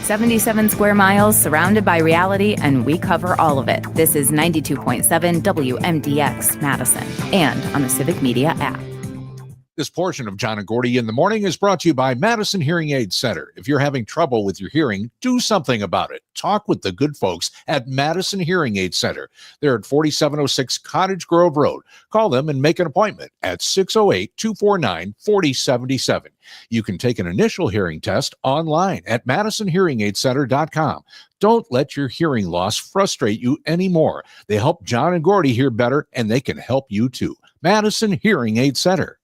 77 square miles surrounded by reality, and we cover all of it. This is 92.7 WMDX Madison and on the Civic Media app. This portion of John and Gordy in the Morning is brought to you by Madison Hearing Aid Center. If you're having trouble with your hearing, do something about it. Talk with the good folks at Madison Hearing Aid Center. They're at 4706 Cottage Grove Road. Call them and make an appointment at 608-249-4077. You can take an initial hearing test online at MadisonHearingAidCenter.com. Don't let your hearing loss frustrate you anymore. They help John and Gordy hear better, and they can help you too. Madison Hearing Aid Center.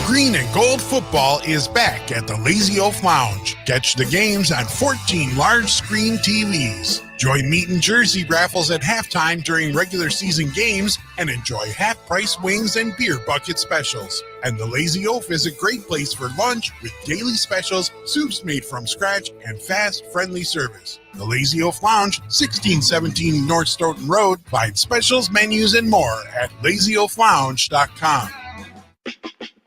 Green and gold football is back at the Lazy Oaf Lounge. Catch the games on 14 large screen TVs. Join meat and jersey raffles at halftime during regular season games and enjoy half-price wings and beer bucket specials. And the Lazy Oaf is a great place for lunch with daily specials, soups made from scratch, and fast, friendly service. The Lazy Oaf Lounge, 1617 North Stoughton Road. Find specials, menus, and more at lazyoaflounge.com.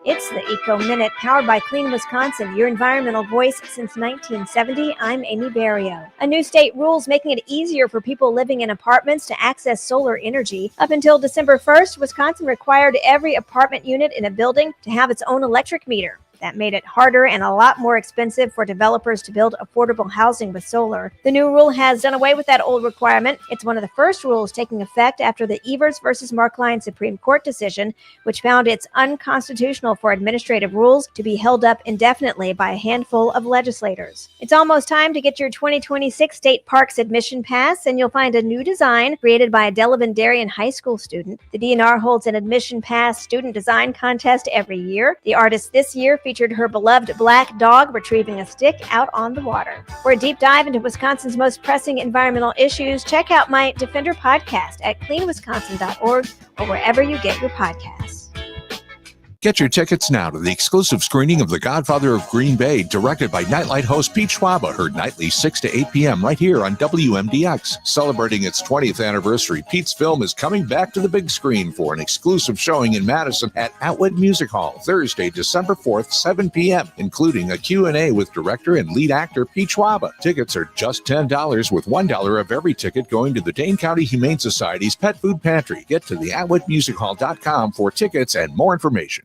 It's the Eco Minute, powered by Clean Wisconsin, your environmental voice since 1970. I'm Amy Barrio. A new state rules making it easier for people living in apartments to access solar energy. Up until December 1st, Wisconsin required every apartment unit in a building to have its own electric meter. That made it harder and a lot more expensive for developers to build affordable housing with solar. The new rule has done away with that old requirement. It's one of the first rules taking effect after the Evers versus Markline Supreme Court decision, which found it's unconstitutional for administrative rules to be held up indefinitely by a handful of legislators. It's almost time to get your 2026 State Parks Admission Pass, and you'll find a new design created by a Delawendarian high school student. The DNR holds an Admission Pass student design contest every year. The artist this year featured her beloved black dog retrieving a stick out on the water. For a deep dive into Wisconsin's most pressing environmental issues, check out my Defender podcast at cleanwisconsin.org or wherever you get your podcasts. Get your tickets now to the exclusive screening of The Godfather of Green Bay, directed by Nightlight host Pete Schwaba, heard nightly 6 to 8 p.m. right here on WMDX. Celebrating its 20th anniversary, Pete's film is coming back to the big screen for an exclusive showing in Madison at Atwood Music Hall, Thursday, December 4th, 7 p.m., including a Q&A with director and lead actor Pete Schwaba. Tickets are just $10, with $1 of every ticket going to the Dane County Humane Society's Pet Food Pantry. Get to the AtwoodMusicHall.com for tickets and more information.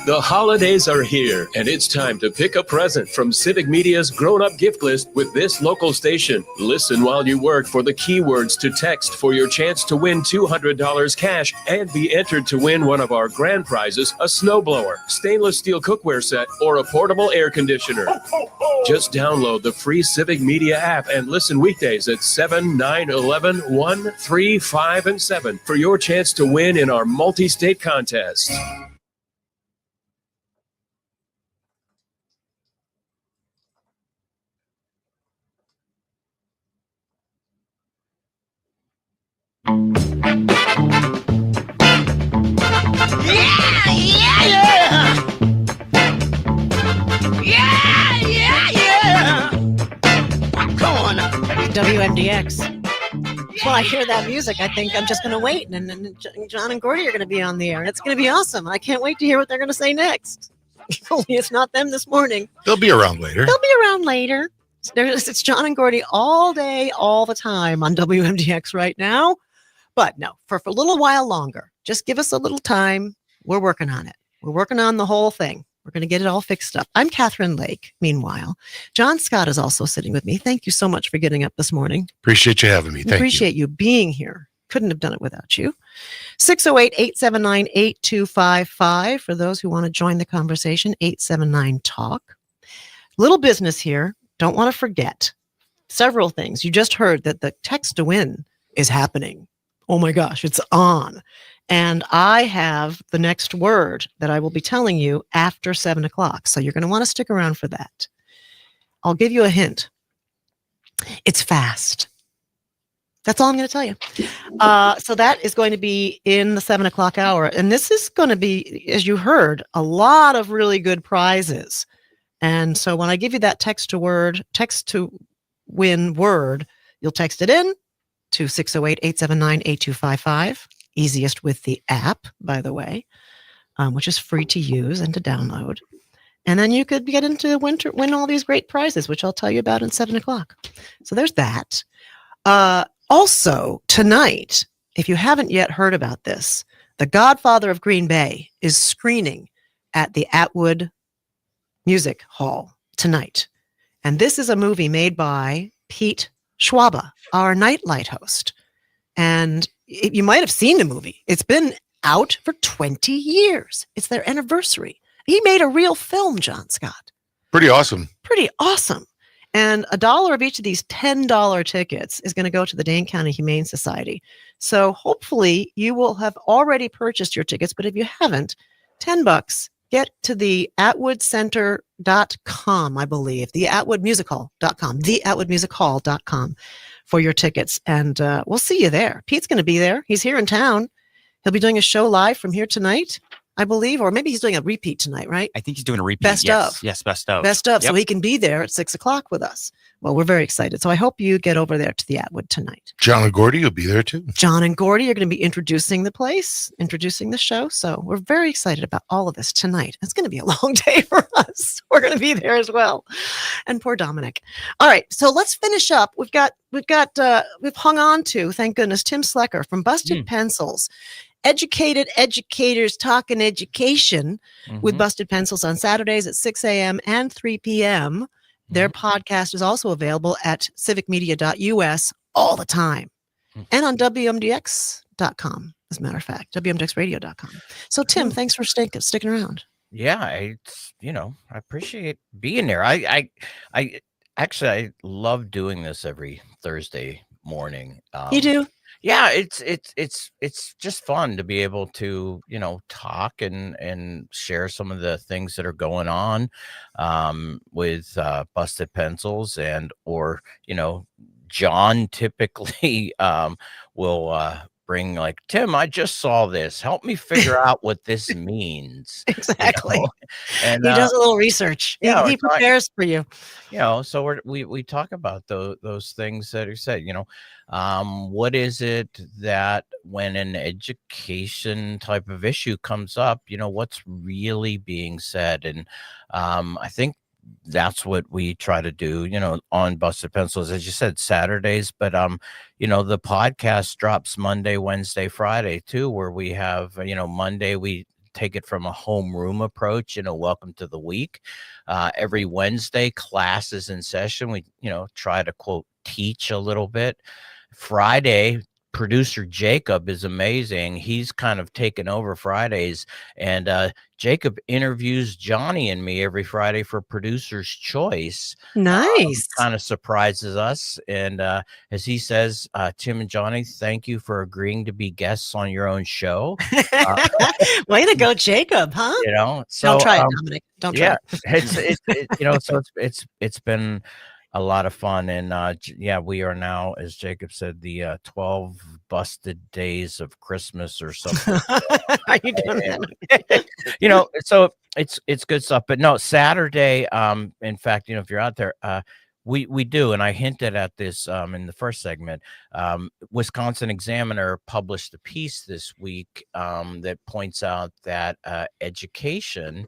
The holidays are here, and it's time to pick a present from Civic Media's grown-up gift list with this local station. Listen while you work for the keywords to text for your chance to win $200 cash and be entered to win one of our grand prizes, a snowblower, stainless steel cookware set, or a portable air conditioner. Just download the free Civic Media app and listen weekdays at 7, 9, 11, 1, 3, 5, and 7 for your chance to win in our multi-state contest. WMDX. Well, I hear that music. I think I'm just going to wait, and John and Gordy are going to be on the air. It's going to be awesome. I can't wait to hear what they're going to say next. Only it's not them this morning. They'll be around later. It's John and Gordy all day, all the time on WMDX right now. But no, for a little while longer. Just give us a little time. We're working on it. We're working on the whole thing. We're going to get it all fixed up. I'm Catherine Lake. Meanwhile, John Scott is also sitting with me. Thank you so much for getting up this morning. Appreciate you having me. Thank you. Appreciate you being here. Couldn't have done it without you. 608-879-8255 for those who want to join the conversation. 879-TALK. Little business here. Don't want to forget several things. You just heard that the text to win is happening. Oh my gosh, it's on. And I have the next word that I will be telling you after 7 o'clock. So you're going to want to stick around for that. I'll give you a hint. It's fast. That's all I'm going to tell you. So that is going to be in the 7 o'clock hour. And this is going to be, as you heard, a lot of really good prizes. And so when I give you that text to win word, you'll text it in to 608-879-8255. Easiest with the app, by the way, which is free to use and to download. And then you could get into win all these great prizes, which I'll tell you about at 7:00. So there's that. Also, tonight, if you haven't yet heard about this, The Godfather of Green Bay is screening at the Atwood Music Hall tonight. And this is a movie made by Pete Schwaba, our nightlight host. And you might have seen the movie. It's been out for 20 years. It's their anniversary. He made a real film, John Scott. Pretty awesome. Pretty awesome. And $1 of each of these $10 tickets is going to go to the Dane County Humane Society. So hopefully you will have already purchased your tickets, but if you haven't, $10, get to the atwoodcenter.com, I believe, the atwoodmusichall.com, the atwoodmusichall.com for your tickets. And we'll see you there. Pete's going to be there. He's here in town. He'll be doing a show live from here tonight, I believe, or maybe he's doing a repeat tonight, right? I think he's doing a repeat. Best yes. of. Yes, best of. Best of. Yep. So he can be there at 6:00 with us. Well, we're very excited. So I hope you get over there to the Atwood tonight. John and Gordy will be there too. John and Gordy are going to be introducing the place, introducing the show. So we're very excited about all of this tonight. It's going to be a long day for us. We're going to be there as well. And poor Dominic. All right. So let's finish up. We've hung on to, thank goodness, Tim Slecker from Busted Pencils. Educated educators talking education with Busted Pencils on Saturdays at 6 a.m. and 3 p.m. Their podcast is also available at civicmedia.us all the time and on WMDX.com, as a matter of fact, WMDXradio.com. So, Tim, thanks for sticking around. Yeah, I appreciate being there. I actually love doing this every Thursday morning. You do? Yeah, it's just fun to be able to, talk and share some of the things that are going on with Busted Pencils or John typically will bring like, Tim, I just saw this. Help me figure out what this means. Exactly. And he does a little research. Yeah, he prepares for you. So we talk about those things that are said, what is it that when an education type of issue comes up, what's really being said? And I think that's what we try to do, on Busted Pencils, as you said, Saturdays. But, the podcast drops Monday, Wednesday, Friday, too, where we have, Monday, we take it from a homeroom approach, welcome to the week. Every Wednesday, class is in session. We, try to, quote, teach a little bit. Friday, producer Jacob is amazing. He's kind of taken over Fridays, and Jacob interviews Johnny and me every Friday for Producer's Choice. Nice. Kind of surprises us. And as he says, Tim and Johnny, thank you for agreeing to be guests on your own show. Way to go, Jacob, huh? So don't try it, Dominic. Don't try it. So it's been a lot of fun. And we are now, as Jacob said, the 12 busted days of Christmas or something. Are you doing that? So it's good stuff. But no, Saturday, in fact, if you're out there, we do, and I hinted at this in the first segment. Wisconsin Examiner published a piece this week that points out that education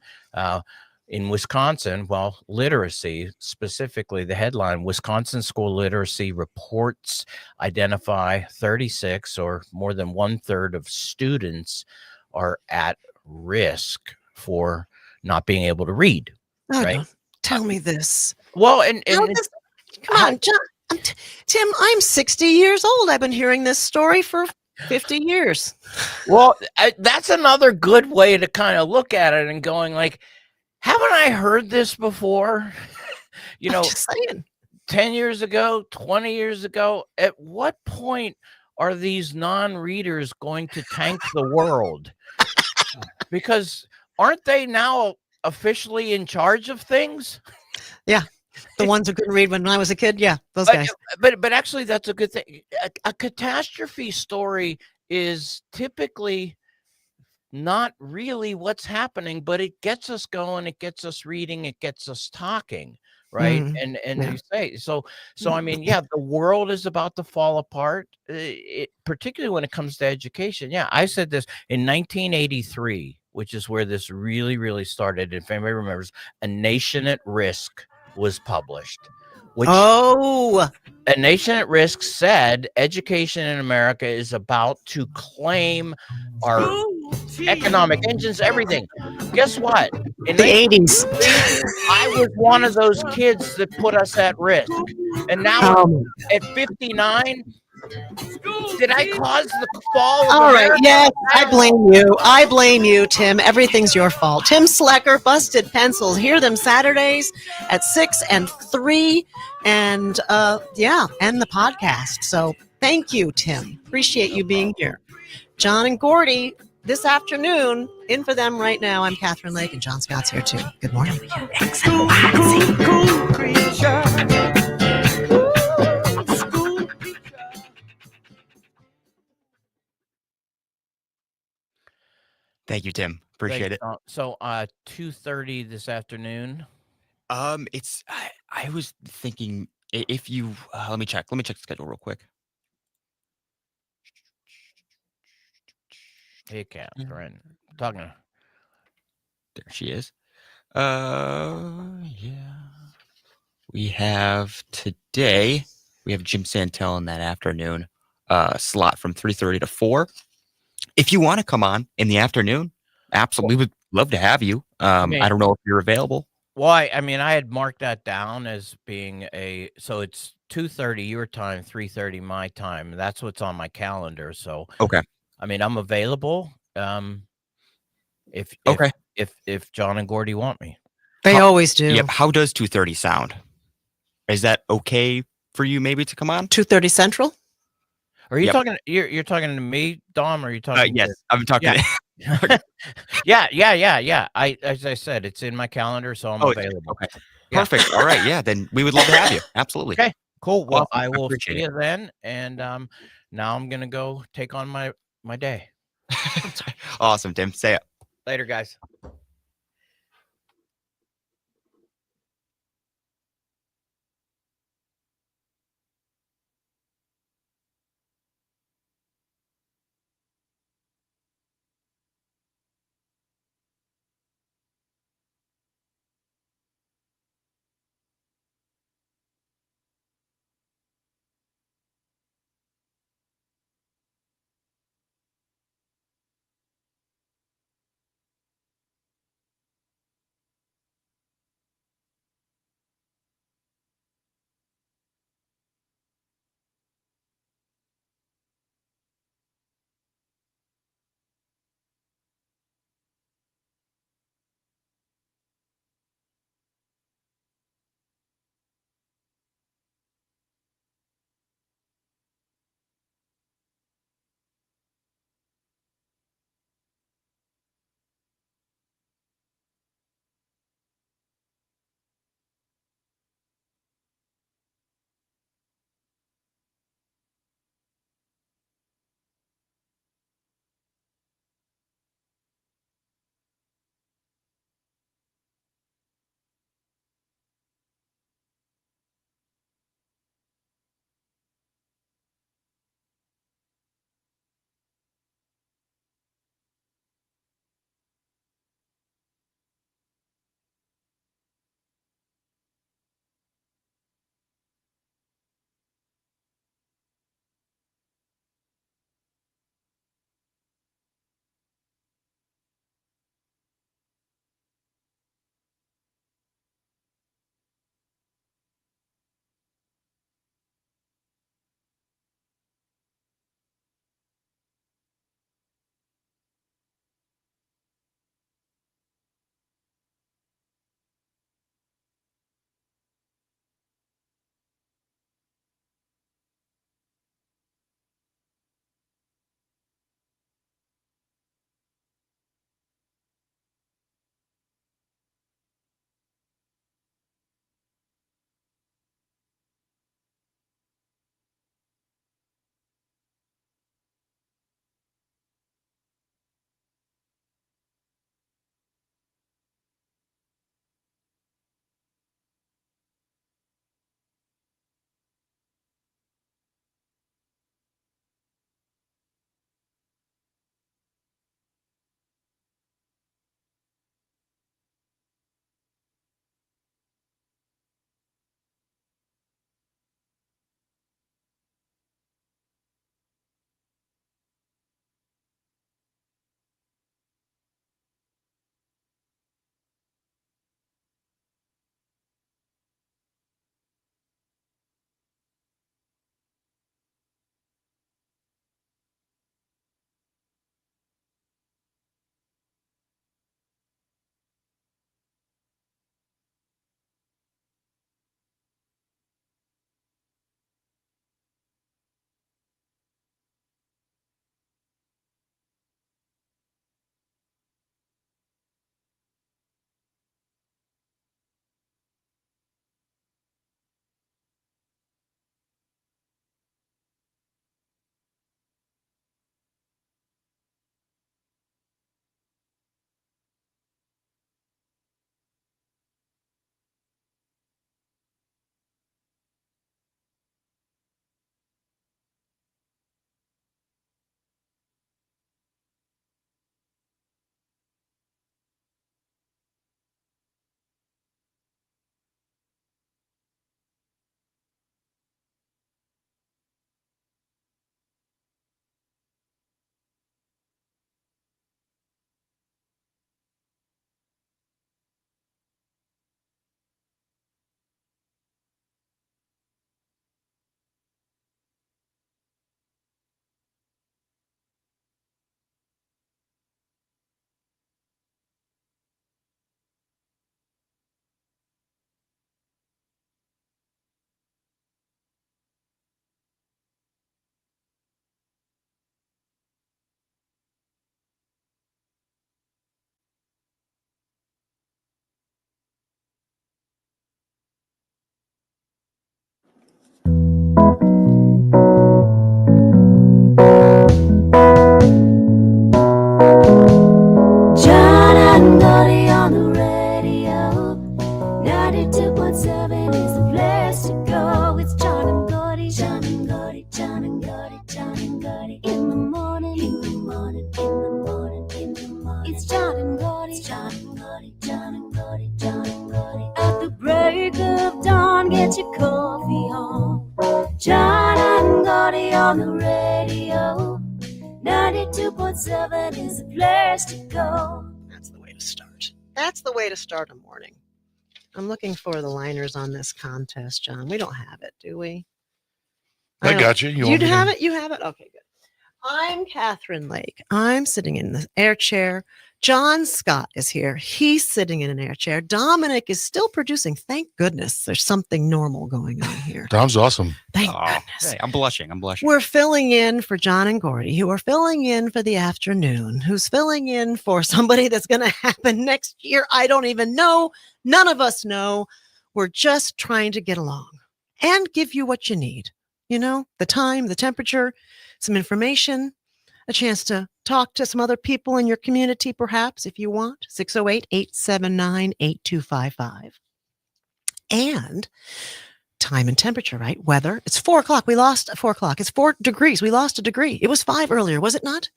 in Wisconsin, literacy, specifically the headline, Wisconsin school literacy reports identify 36 or more than 1/3 of students are at risk for not being able to read. Oh, right? no. Tell me this. Well, and come on, John. Tim, I'm 60 years old. I've been hearing this story for 50 years. Well, that's another good way to kind of look at it and going like, haven't I heard this before? I'm just saying. 10 years ago, 20 years ago, at what point are these non-readers going to tank the world? Because aren't they now officially in charge of things? Yeah. The ones who couldn't read when I was a kid. Yeah. Those guys. But actually, that's a good thing. A catastrophe story is typically not really what's happening, but it gets us going, it gets us reading, it gets us talking, right? And you say so I mean, the world is about to fall apart, particularly when it comes to education. I said this in 1983 which is where this really started. If anybody remembers, A Nation at Risk was published. Which A Nation at Risk said education in America is about to claim our economic engines, everything. Guess what? In the 80s, I was one of those kids that put us at risk. And now at 59, did I cause the fall of all right, America? yes, I blame you. I blame you, Tim. Everything's your fault. Tim Slecker, Busted Pencils. Hear them Saturdays at 6 and 3. And and the podcast. So thank you, Tim. Appreciate you being here. John and Gordy this afternoon. In for them right now. I'm Catherine Lake, and John Scott's here too. Good morning. Thank you, Tim. Appreciate it. So 2:30 this afternoon. It's I was thinking if you let me check the schedule real quick. Hey, Catherine. Talking to There she is. Yeah. We have today, we have Jim Santel in that afternoon slot from 3:30 to 4. If you want to come on in the afternoon, absolutely would love to have you. I don't know if you're available. Well, I had marked that down as being so it's 2:30 your time, 3:30 my time. That's what's on my calendar. So okay. I'm available. If John and Gordy want me. They always do. Yep. How does 2:30 sound? Is that okay for you maybe to come on? 2:30 Central? Are you talking you're talking to me, Dom, or are you talking yes, I'm talking to Yeah. As I said, it's in my calendar, so I'm available. Okay. Perfect. All right. Yeah, then we would love to have you. Absolutely. Okay. Cool. Well, Awesome. I will Appreciate see it. you then. And now I'm gonna go take on my day. Awesome, Tim. Say it. Later, guys. on, get your coffee on. John and Gordy on the radio. 92.7 is the place to go. That's the way to start. That's the way to start a morning. I'm looking for the liners on this contest, John. We don't have it, do we? I got you. You have it? You have it? Okay, good. I'm Catherine Lake. I'm sitting in the air chair. John Scott is here. He's sitting in an air chair. Dominic is still producing. Thank goodness there's something normal going on here. Dom's awesome. Thank goodness. Hey, I'm blushing. We're filling in for John and Gordy, who are filling in for the afternoon, who's filling in for somebody that's going to happen next year. I don't even know. None of us know. We're just trying to get along and give you what you need. You know, the time, the temperature, some information, a chance to talk to some other people in your community, perhaps, if you want. 608-879-8255. And time and temperature, right? Weather. It's 4 o'clock. We lost 4 o'clock. It's 4 degrees. We lost a degree. It was 5 earlier, was it not?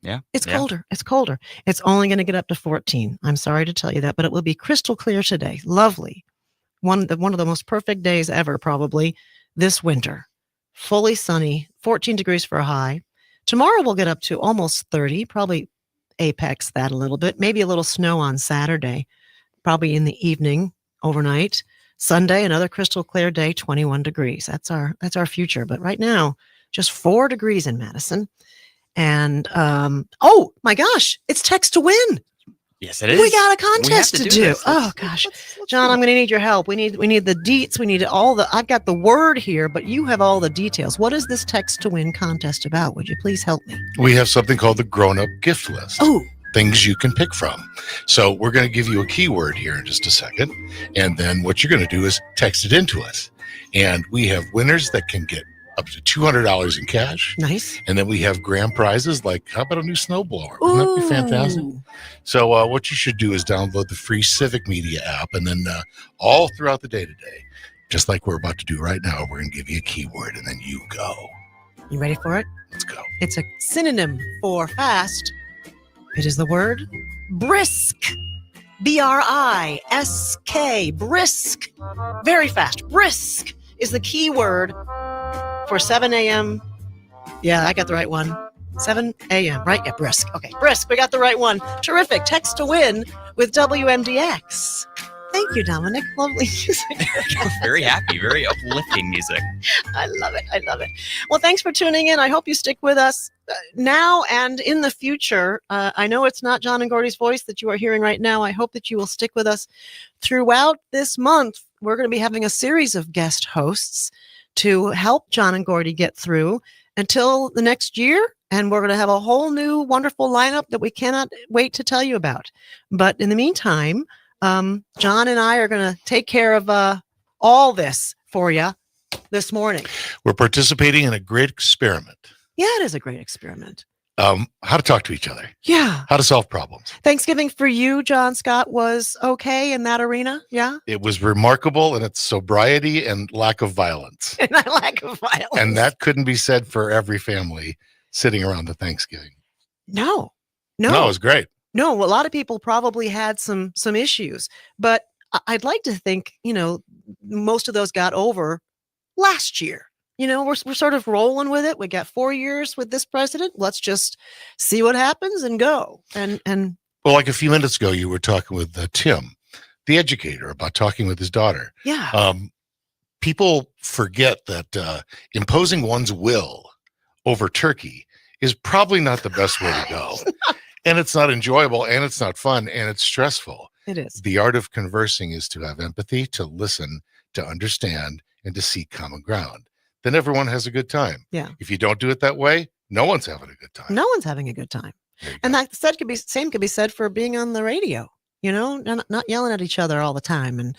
Yeah. It's colder. It's colder. It's only going to get up to 14. I'm sorry to tell you that, but it will be crystal clear today. Lovely. One of the most perfect days ever, probably, this winter. Fully sunny, 14 degrees for a high. Tomorrow we'll get up to almost 30, probably apex that a little bit, maybe a little snow on Saturday, probably in the evening, overnight. Sunday, another crystal clear day, 21 degrees. That's our future. But right now, just 4 degrees in Madison. And, oh my gosh, it's text to win. Yes, it is. We got a contest to do. This. Oh gosh, John, I'm going to need your help. We need the deets. We need I've got the word here, but you have all the details. What is this text to win contest about? Would you please help me? We have something called the grown-up gift list. Oh. Things you can pick from. So we're going to give you a keyword here in just a second. And then what you're going to do is text it into us. And we have winners that can get up to $200 in cash. Nice. And then we have grand prizes like, how about a new snowblower? Wouldn't that be fantastic? So what you should do is download the free Civic Media app, and then all throughout the day today, just like we're about to do right now, we're going to give you a keyword, and then you go. You ready for it? Let's go. It's a synonym for fast. It is the word brisk. B-R-I-S-K. Brisk. Very fast. Brisk is the key word for 7 a.m. Yeah, I got the right one. 7 a.m., right? Yeah, brisk. Okay, brisk. We got the right one. Terrific. Text to win with WMDX. Thank you, Dominic. Lovely music. Very happy, very uplifting music. I love it. I love it. Well, thanks for tuning in. I hope you stick with us now and in the future. I know it's not John and Gordy's voice that you are hearing right now. I hope that you will stick with us throughout this month. We're going to be having a series of guest hosts to help John and Gordy get through until the next year. And we're going to have a whole new wonderful lineup that we cannot wait to tell you about. But in the meantime, John and I are going to take care of all this for you this morning. We're participating in a great experiment. Yeah, it is a great experiment. How to talk to each other. Yeah. How to solve problems. Thanksgiving for you, John Scott, was okay in that arena. Yeah. It was remarkable in its sobriety and lack of violence. And that lack of violence. And that couldn't be said for every family sitting around the Thanksgiving. No, it was great. No, a lot of people probably had some issues, but I'd like to think, most of those got over last year. We're sort of rolling with it. We got 4 years with this president. Let's just see what happens and go. And well, like a few minutes ago, you were talking with Tim, the educator, about talking with his daughter. Yeah. People forget that imposing one's will over turkey is probably not the best way to go. And it's not enjoyable, and it's not fun, and it's stressful. It is. The art of conversing is to have empathy, to listen, to understand, and to seek common ground. Then everyone has a good time. Yeah. If you don't do it that way, no one's having a good time. No one's having a good time. And that could be said for being on the radio, not yelling at each other all the time. And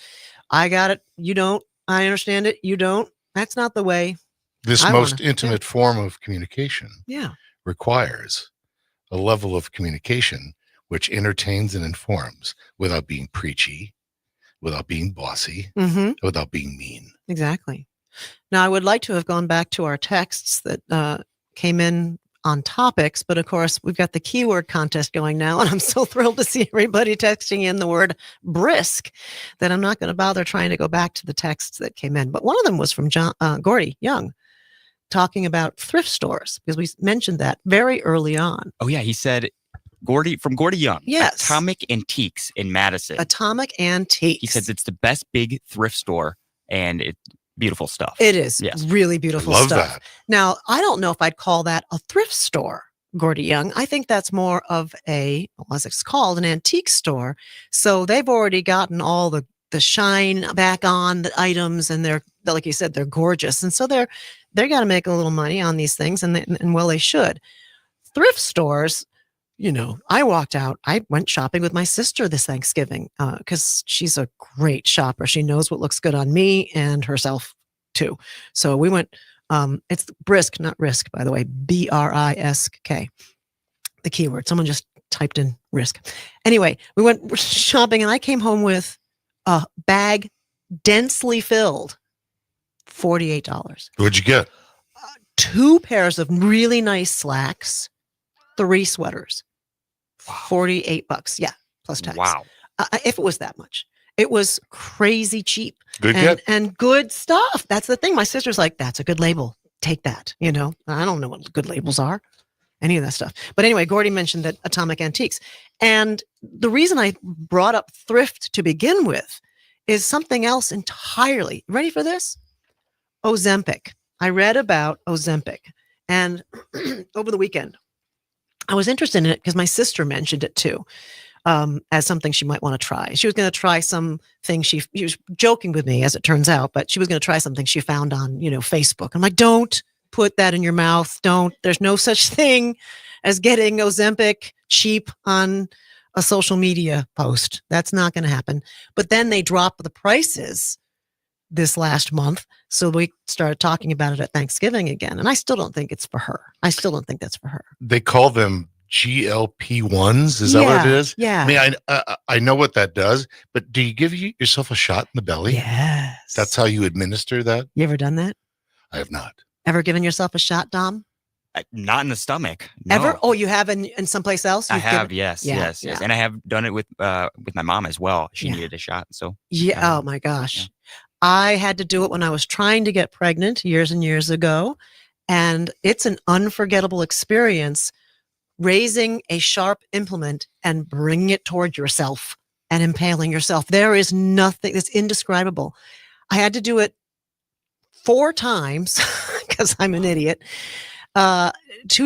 I got it. You don't. I understand it. You don't. That's not the way. This most intimate form of communication requires a level of communication which entertains and informs without being preachy, without being bossy, without being mean. Exactly. Now, I would like to have gone back to our texts that came in on topics, but of course we've got the keyword contest going now, and I'm so thrilled to see everybody texting in the word brisk that I'm not going to bother trying to go back to the texts that came in. But one of them was from John Gordy Young, talking about thrift stores, because we mentioned that very early on. Oh yeah, he said Gordy Young. Yes. Atomic Antiques in Madison. Atomic Antiques. He says it's the best big thrift store, and it's beautiful stuff. It is really beautiful stuff. That. Now, I don't know if I'd call that a thrift store, Gordy Young. I think that's more of as it's called, an antique store. So they've already gotten all the shine back on the items, and they're, like you said, they're gorgeous. And so they're got to make a little money on these things, and well, they should. Thrift stores, I went shopping with my sister this Thanksgiving because she's a great shopper. She knows what looks good on me and herself too. So we went, it's brisk, not risk, by the way, BRISK, the keyword. Someone just typed in risk. Anyway, we went shopping and I came home with a bag densely filled, $48. What'd you get? 2 pairs of really nice slacks, 3 sweaters. $48. Yeah, plus tax. Wow. If it was that much, it was crazy cheap. Good and good stuff. That's the thing. My sister's like, that's a good label. Take that. I don't know what good labels are, any of that stuff. But anyway, Gordy mentioned that Atomic Antiques. And the reason I brought up thrift to begin with is something else entirely. Ready for this? Ozempic. I read about Ozempic. And over the weekend, I was interested in it because my sister mentioned it too, as something she might want to try. She was going to try something she was joking with me, as it turns out, but she was going to try something she found on, Facebook. I'm like, don't put that in your mouth. Don't. There's no such thing as getting Ozempic cheap on a social media post. That's not going to happen. But then they dropped the prices this last month. So we started talking about it at Thanksgiving again. And I still don't think it's for her. I still don't think that's for her. They call them GLP-1s. Is that what it is? Yeah. I mean, I know what that does, but do you give yourself a shot in the belly? Yes. That's how you administer that? You ever done that? I have not. Ever given yourself a shot, Dom? Not in the stomach. No. Ever? Oh, you have in someplace else? I have, yes. And I have done it with my mom as well. She needed a shot. So oh my gosh. I had to do it when I was trying to get pregnant years and years ago. And it's an unforgettable experience, raising a sharp implement and bringing it toward yourself and impaling yourself. There is nothing that's indescribable. I had to do it 4 times because I'm an idiot. 2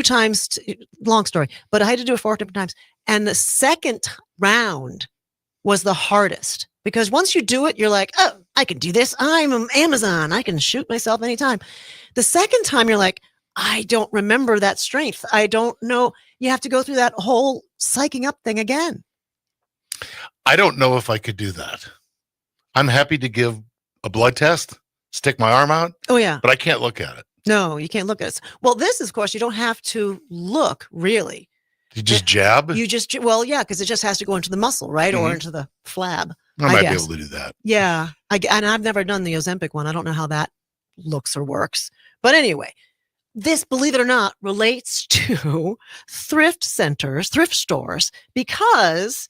times, long story, but I had to do it 4 different times. And the second round was the hardest because once you do it, you're like, oh, I can do this. I'm Amazon. I can shoot myself anytime. The second time you're like, I don't remember that strength. I don't know. You have to go through that whole psyching up thing again. I don't know if I could do that. I'm happy to give a blood test, stick my arm out. Oh, yeah. But I can't look at it. No, you can't look at it. Well, this is, of course, you don't have to look really. You just jab? Because it just has to go into the muscle, right? Mm-hmm. Or into the flab. I might be able to do that. Yeah. And I've never done the Ozempic one. I don't know how that looks or works. But anyway, this, believe it or not, relates to thrift stores, because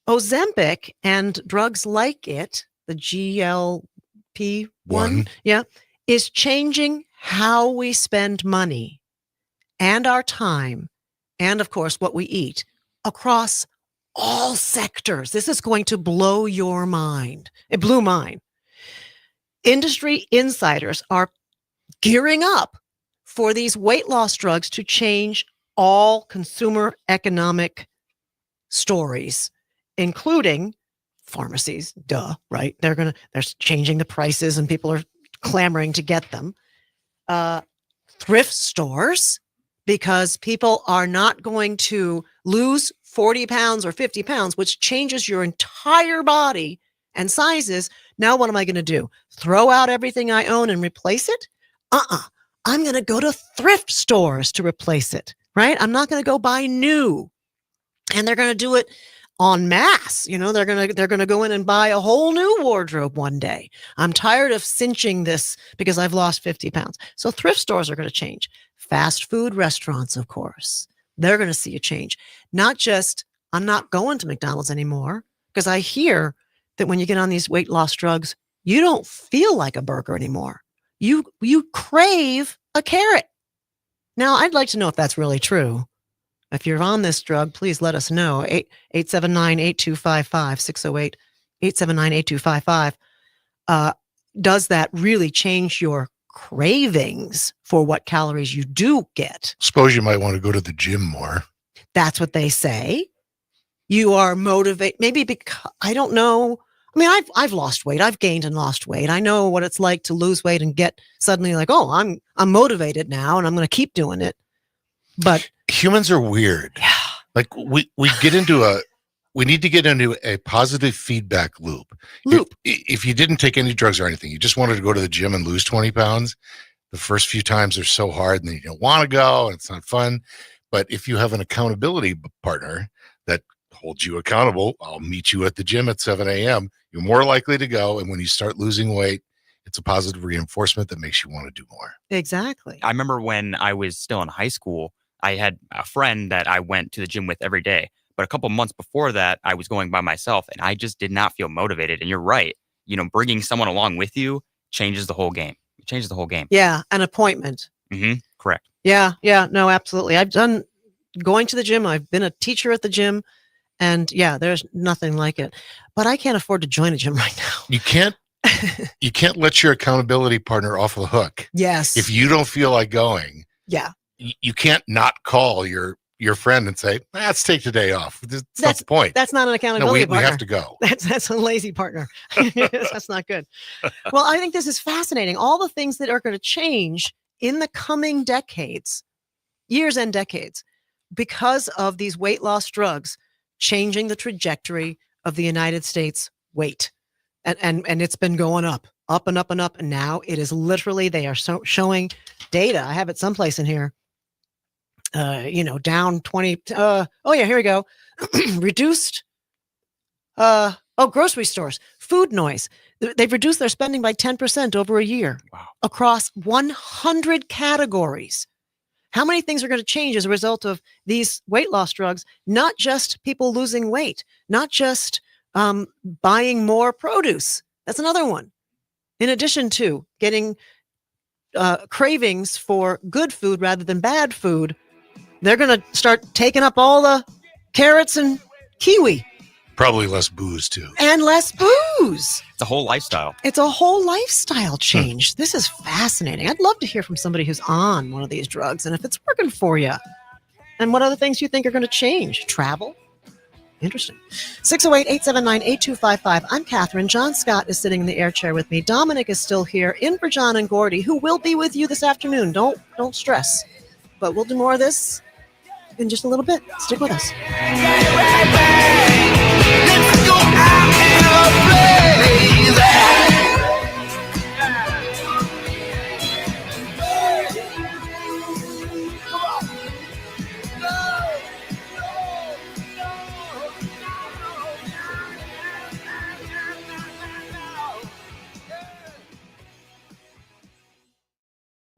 Ozempic and drugs like it, the GLP-1, is changing how we spend money and our time and, of course, what we eat across all sectors. This is going to blow your mind. It blew mine. Industry insiders are gearing up for these weight loss drugs to change all consumer economic stories, including pharmacies. Duh, right? They're changing the prices and people are clamoring to get them. Thrift stores, because people are not going to lose 40 pounds or 50 pounds, which changes your entire body and sizes. Now, what am I going to do? Throw out everything I own and replace it? I'm going to go to thrift stores to replace it, right? I'm not going to go buy new. And they're going to do it en masse. They're going to go in and buy a whole new wardrobe one day. I'm tired of cinching this because I've lost 50 pounds. So thrift stores are going to change. fast food restaurants, of course, they're going to see a change. Not just, I'm not going to McDonald's anymore, because I hear that when you get on these weight loss drugs, you don't feel like a burger anymore. You crave a carrot. Now, I'd like to know if that's really true. If you're on this drug, please let us know. 879-8255, 608-879-8255. Does that really change your cravings for what calories you do get? Suppose you might want to go to the gym more. That's what they say. You are motivated, maybe because, I don't know. I mean, I've lost weight. I've gained and lost weight. I know what it's like to lose weight and get suddenly like, oh, I'm motivated now and I'm going to keep doing it. But humans are weird. Yeah. Like we need to get into a positive feedback loop. If you didn't take any drugs or anything, you just wanted to go to the gym and lose 20 pounds, the first few times are so hard and then you don't want to go and it's not fun. But if you have an accountability partner that holds you accountable, I'll meet you at the gym at 7 a.m. You're more likely to go. And when you start losing weight, it's a positive reinforcement that makes you want to do more. Exactly. I remember when I was still in high school, I had a friend that I went to the gym with every day. But a couple months before that, I was going by myself and I just did not feel motivated. And you're right. Bringing someone along with you changes the whole game. It changes the whole game. Yeah. An appointment. Mm-hmm. Correct. Yeah. No, absolutely. I've done going to the gym. I've been a teacher at the gym. And yeah, there's nothing like it. But I can't afford to join a gym right now. You can't let your accountability partner off the hook. Yes. If you don't feel like going, yeah, you can't not call your friend and say, let's take the day off. That's not the point. That's not an accountability partner. We have to go. That's a lazy partner. That's not good. Well, I think this is fascinating. All the things that are going to change in the coming decades, years and decades, because of these weight loss drugs changing the trajectory of the United States weight. And it's been going up and up and up. And now it is literally, they are showing data. I have it someplace in here. Down 20. Here we go. Reduced. Grocery stores, food noise. They've reduced their spending by 10% over a year. Wow. Across 100 categories. How many things are going to change as a result of these weight loss drugs? Not just people losing weight, not just buying more produce. That's another one. In addition to getting cravings for good food rather than bad food, they're going to start taking up all the carrots and kiwi. Probably less booze, too. And less booze. It's a whole lifestyle. It's a whole lifestyle change. This is fascinating. I'd love to hear from somebody who's on one of these drugs and if it's working for you. And what other things you think are going to change? Travel? Interesting. 608-879-8255. I'm Catherine. John Scott is sitting in the air chair with me. Dominic is still here in for John and Gordy, who will be with you this afternoon. Don't stress. But we'll do more of this in just a little bit. Stick with us. Let's go out and blaze.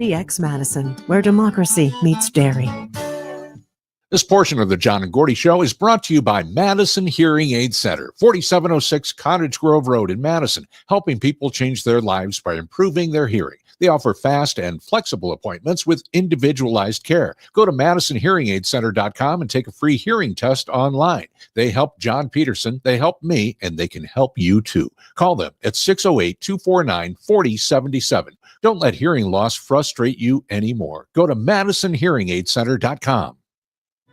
WMDX Madison, where democracy meets dairy. This portion of the John and Gordy Show is brought to you by Madison Hearing Aid Center, 4706 Cottage Grove Road in Madison, helping people change their lives by improving their hearing. They offer fast and flexible appointments with individualized care. Go to MadisonHearingAidCenter.com and take a free hearing test online. They help John Peterson, they help me, and they can help you too. Call them at 608-249-4077. Don't let hearing loss frustrate you anymore. Go to MadisonHearingAidCenter.com.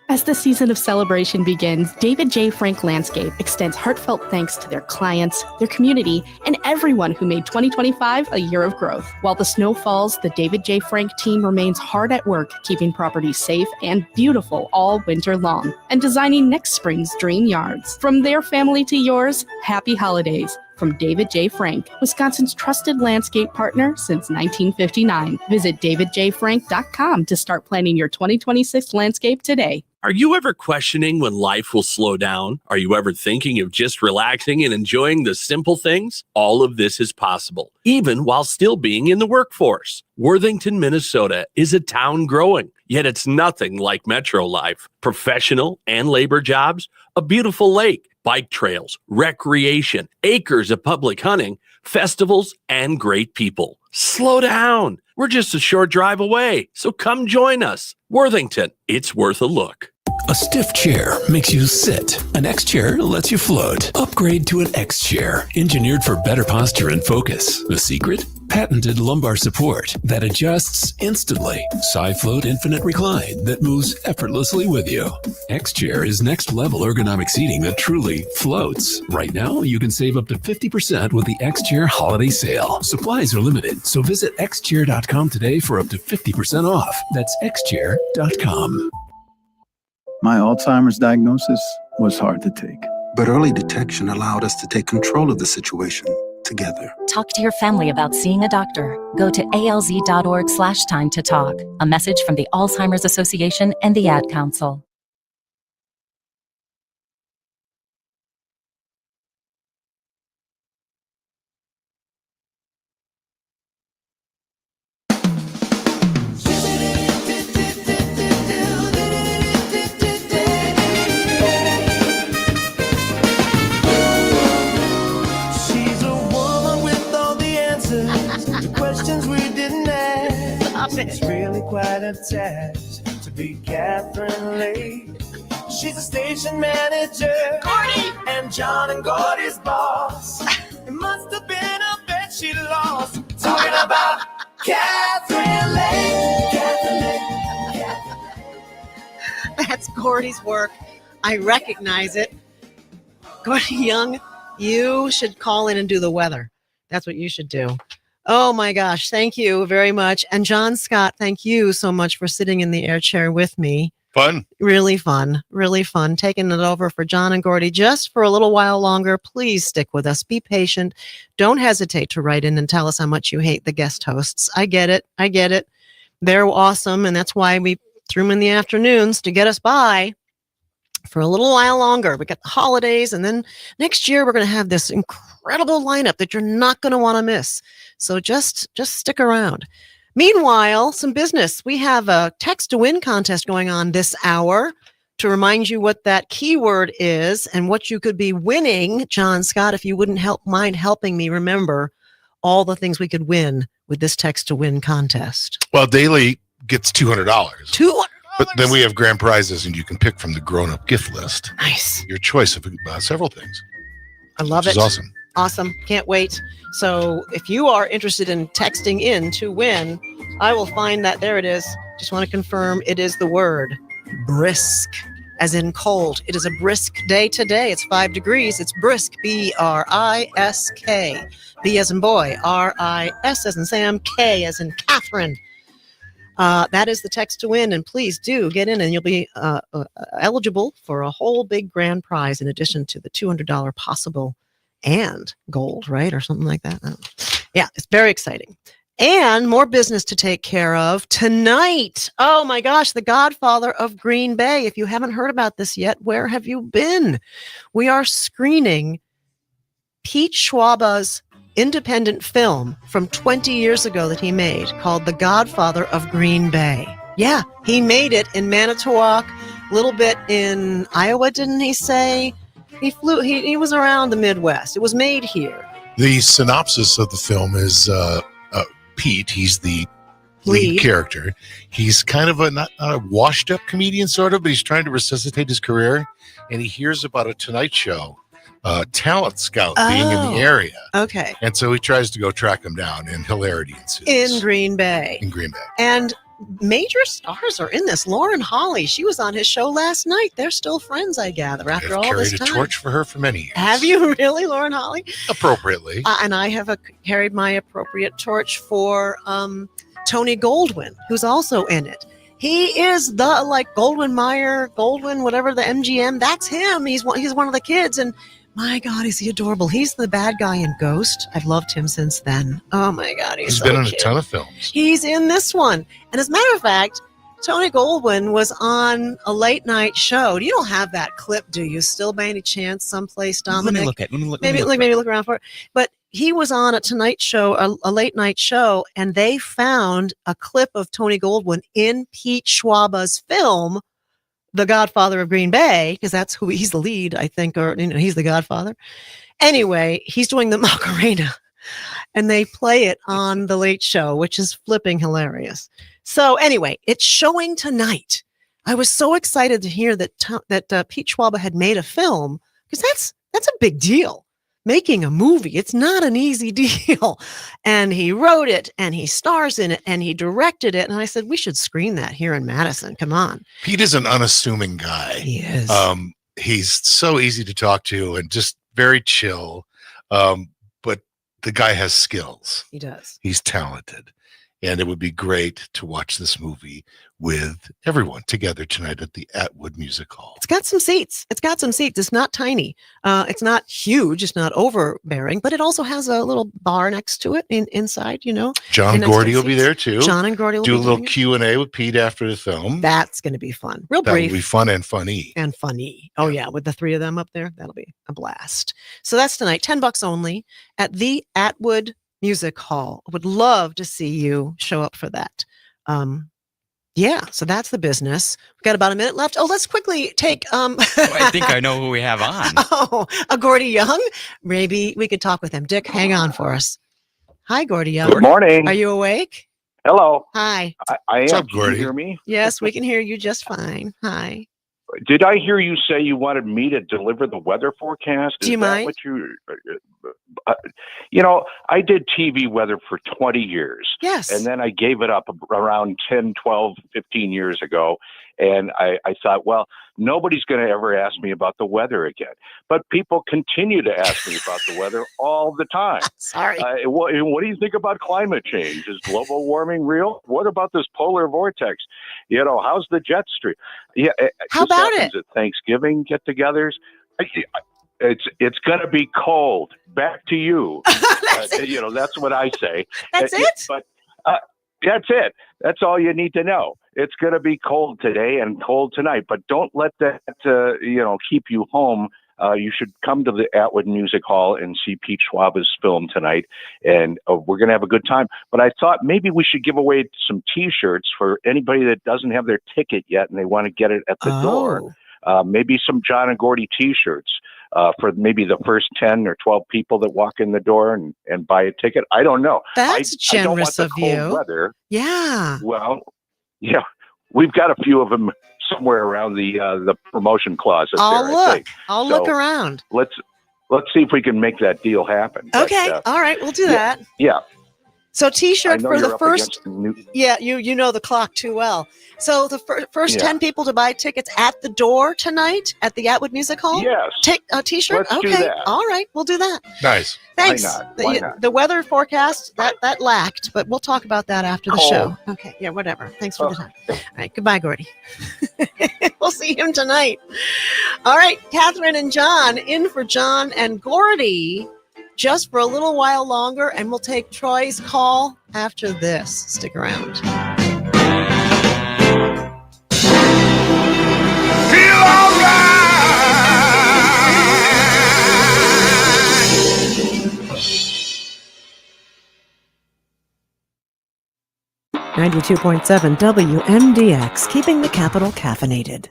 As the season of celebration begins, David J. Frank Landscape extends heartfelt thanks to their clients, their community, and everyone who made 2025 a year of growth. While the snow falls, the David J. Frank team remains hard at work keeping properties safe and beautiful all winter long and designing next spring's dream yards. From their family to yours, happy holidays. From David J. Frank, Wisconsin's trusted landscape partner since 1959. Visit davidjfrank.com to start planning your 2026 landscape today. Are you ever questioning when life will slow down? Are you ever thinking of just relaxing and enjoying the simple things? All of this is possible, even while still being in the workforce. Worthington, Minnesota is a town growing, yet it's nothing like metro life. Professional and labor jobs, a beautiful lake, bike trails, recreation, acres of public hunting, festivals, and great people. Slow down. We're just a short drive away, so come join us. Worthington, it's worth a look. A stiff chair makes you sit. An X chair lets you float. Upgrade to an X chair, engineered for better posture and focus. The secret? Patented lumbar support that adjusts instantly. SiFloat Infinite Recline that moves effortlessly with you. X chair is next level ergonomic seating that truly floats. Right now, you can save up to 50% with the X chair holiday sale. Supplies are limited, so visit xchair.com today for up to 50% off. That's xchair.com. My Alzheimer's diagnosis was hard to take. But early detection allowed us to take control of the situation together. Talk to your family about seeing a doctor. Go to alz.org/time to talk. A message from the Alzheimer's Association and the Ad Council. She's really quite attached to be Catherine Lake. She's a station manager, Gordy, and John and Gordy's boss. It must have been a bet she lost. Talking about Catherine Lake. Catherine Lake. Catherine Lake. That's Gordy's work. I recognize it. Gordy Young, you should call in and do the weather. That's what you should do. Oh my gosh, thank you very much. And John Scott, thank you so much for sitting in the air chair with me. Fun. Really fun. Really fun. Taking it over for John and Gordy just for a little while longer. Please stick with us. Be patient. Don't hesitate to write in and tell us how much you hate the guest hosts. I get it. I get it. They're awesome. And that's why we threw them in the afternoons to get us by for a little while longer. We got the holidays, and then next year we're going to have this incredible lineup that you're not going to want to miss. So just stick around. Meanwhile, some business. We have a text to win contest going on this hour to remind you what that keyword is and what you could be winning. John Scott, if you wouldn't mind helping me remember all the things we could win with this text to win contest. Well, Daily gets $200. $200. But then we have grand prizes, and you can pick from the grown-up gift list. Nice. Your choice of several things. I love it. Which is awesome. Awesome. Can't wait. So if you are interested in texting in to win, I will find that. There it is. Just want to confirm it is the word brisk, as in cold. It is a brisk day today. It's 5 degrees. It's brisk, B-R-I-S-K. B as in boy, R-I-S as in Sam, K as in Catherine. That is the text to win, and please do get in, and you'll be eligible for a whole big grand prize in addition to the $200 possible and gold, right? Or something like that. Yeah, it's very exciting. And more business to take care of tonight. Oh my gosh, the Godfather of Green Bay. If you haven't heard about this yet, where have you been? We are screening Pete Schwaba's independent film from 20 years ago that he made called The Godfather of Green Bay. Yeah, he made it in Manitowoc, a little bit in Iowa, didn't he say? He was around the Midwest. It was made here. The synopsis of the film is Pete. He's the lead character. He's kind of not a washed-up comedian, sort of, but he's trying to resuscitate his career, and he hears about a Tonight Show talent scout being in the area. Okay. And so he tries to go track him down, and hilarity ensues. In Green Bay. And major stars are in this. Lauren Holly, she was on his show last night. They're still friends, I gather, after all this time. I've carried a torch for her for many years. Have you really, Lauren Holly? Appropriately. And I have carried my appropriate torch for Tony Goldwyn, who's also in it. He is the Goldwyn, whatever, the MGM. That's him. He's one of the kids, and my God, is he adorable. He's the bad guy in Ghost. I've loved him since then. Oh my God, he's so been in cute. a ton of films. He's in this one. And as a matter of fact, Tony Goldwyn was on a late night show. You don't have that clip, do you? Still by any chance someplace, Dominic? Let me look. Maybe look around for it. But he was on a Tonight Show, a late night show, and they found a clip of Tony Goldwyn in Pete Schwaba's film, The Godfather of Green Bay, because that's who he's the lead, I think, or he's the Godfather. Anyway, he's doing the Macarena, and they play it on the Late Show, which is flipping hilarious. So anyway, it's showing tonight. I was so excited to hear that Pete Schwaba had made a film, because that's a big deal. Making a movie, it's not an easy deal. And he wrote it, and he stars in it, and he directed it. And I said, we should screen that here in Madison. Come on. Pete is an unassuming guy. He is. He's so easy to talk to and just very chill. But the guy has skills. He does. He's talented. And it would be great to watch this movie with everyone together tonight at the Atwood Music Hall. It's got some seats. It's not tiny. It's not huge. It's not overbearing, but it also has a little bar next to it inside, John and Gordy will be there too. John and Gordy will do a little Q&A with Pete after the film. That's going to be fun. Real brief. That'll be fun and funny. Oh yeah. With the three of them up there, that'll be a blast. So that's tonight, $10 only at the Atwood Music Hall. I would love to see you show up for that. So that's the business. We've got about a minute left. Oh, let's quickly take I think I know who we have on. A Gordy Young. Maybe we could talk with him. Dick, hang on for us. Hi, Gordy Young. Good morning. Are you awake? Hello. Hi. I am. What's up, Can Gordy? you hear me? Yes, we can hear you just fine. Hi. Did I hear you say you wanted me to deliver the weather forecast? Do you mind? What I did TV weather for 20 years. Yes. And then I gave it up around 10, 12, 15 years ago. And I thought, well, nobody's going to ever ask me about the weather again. But people continue to ask me about the weather all the time. Sorry. What do you think about climate change? Is global warming real? What about this polar vortex? How's the jet stream? Yeah. How about it? At Thanksgiving get-togethers. It's going to be cold. Back to you. That's what I say. That's it? But that's it. That's all you need to know. It's going to be cold today and cold tonight, but don't let that, keep you home. You should come to the Atwood Music Hall and see Pete Schwaba's film tonight, and we're going to have a good time. But I thought maybe we should give away some T-shirts for anybody that doesn't have their ticket yet and they want to get it at the door. Maybe some John and Gordy T-shirts for maybe the first 10 or 12 people that walk in the door and buy a ticket. I don't know. That's generous of you. Weather. Yeah. Well, yeah, we've got a few of them somewhere around the promotion closet. I'll look around. Let's see if we can make that deal happen. Okay. All right. We'll do that. Yeah. So T-shirt for the first. Yeah, you know the clock too well. So the first 10 people to buy tickets at the door tonight at the Atwood Music Hall. Yes. Take a T-shirt. Let's okay. do that. All right. We'll do that. Nice. Thanks. Why not? The weather forecast that lacked, but we'll talk about that after the show. Okay. Yeah. Whatever. Thanks for the time. All right. Goodbye, Gordy. We'll see him tonight. All right. Catherine and John in for John and Gordy. Just for a little while longer, and we'll take Troy's call after this. Stick around. Feel alright. 92.7 WMDX, keeping the capital caffeinated.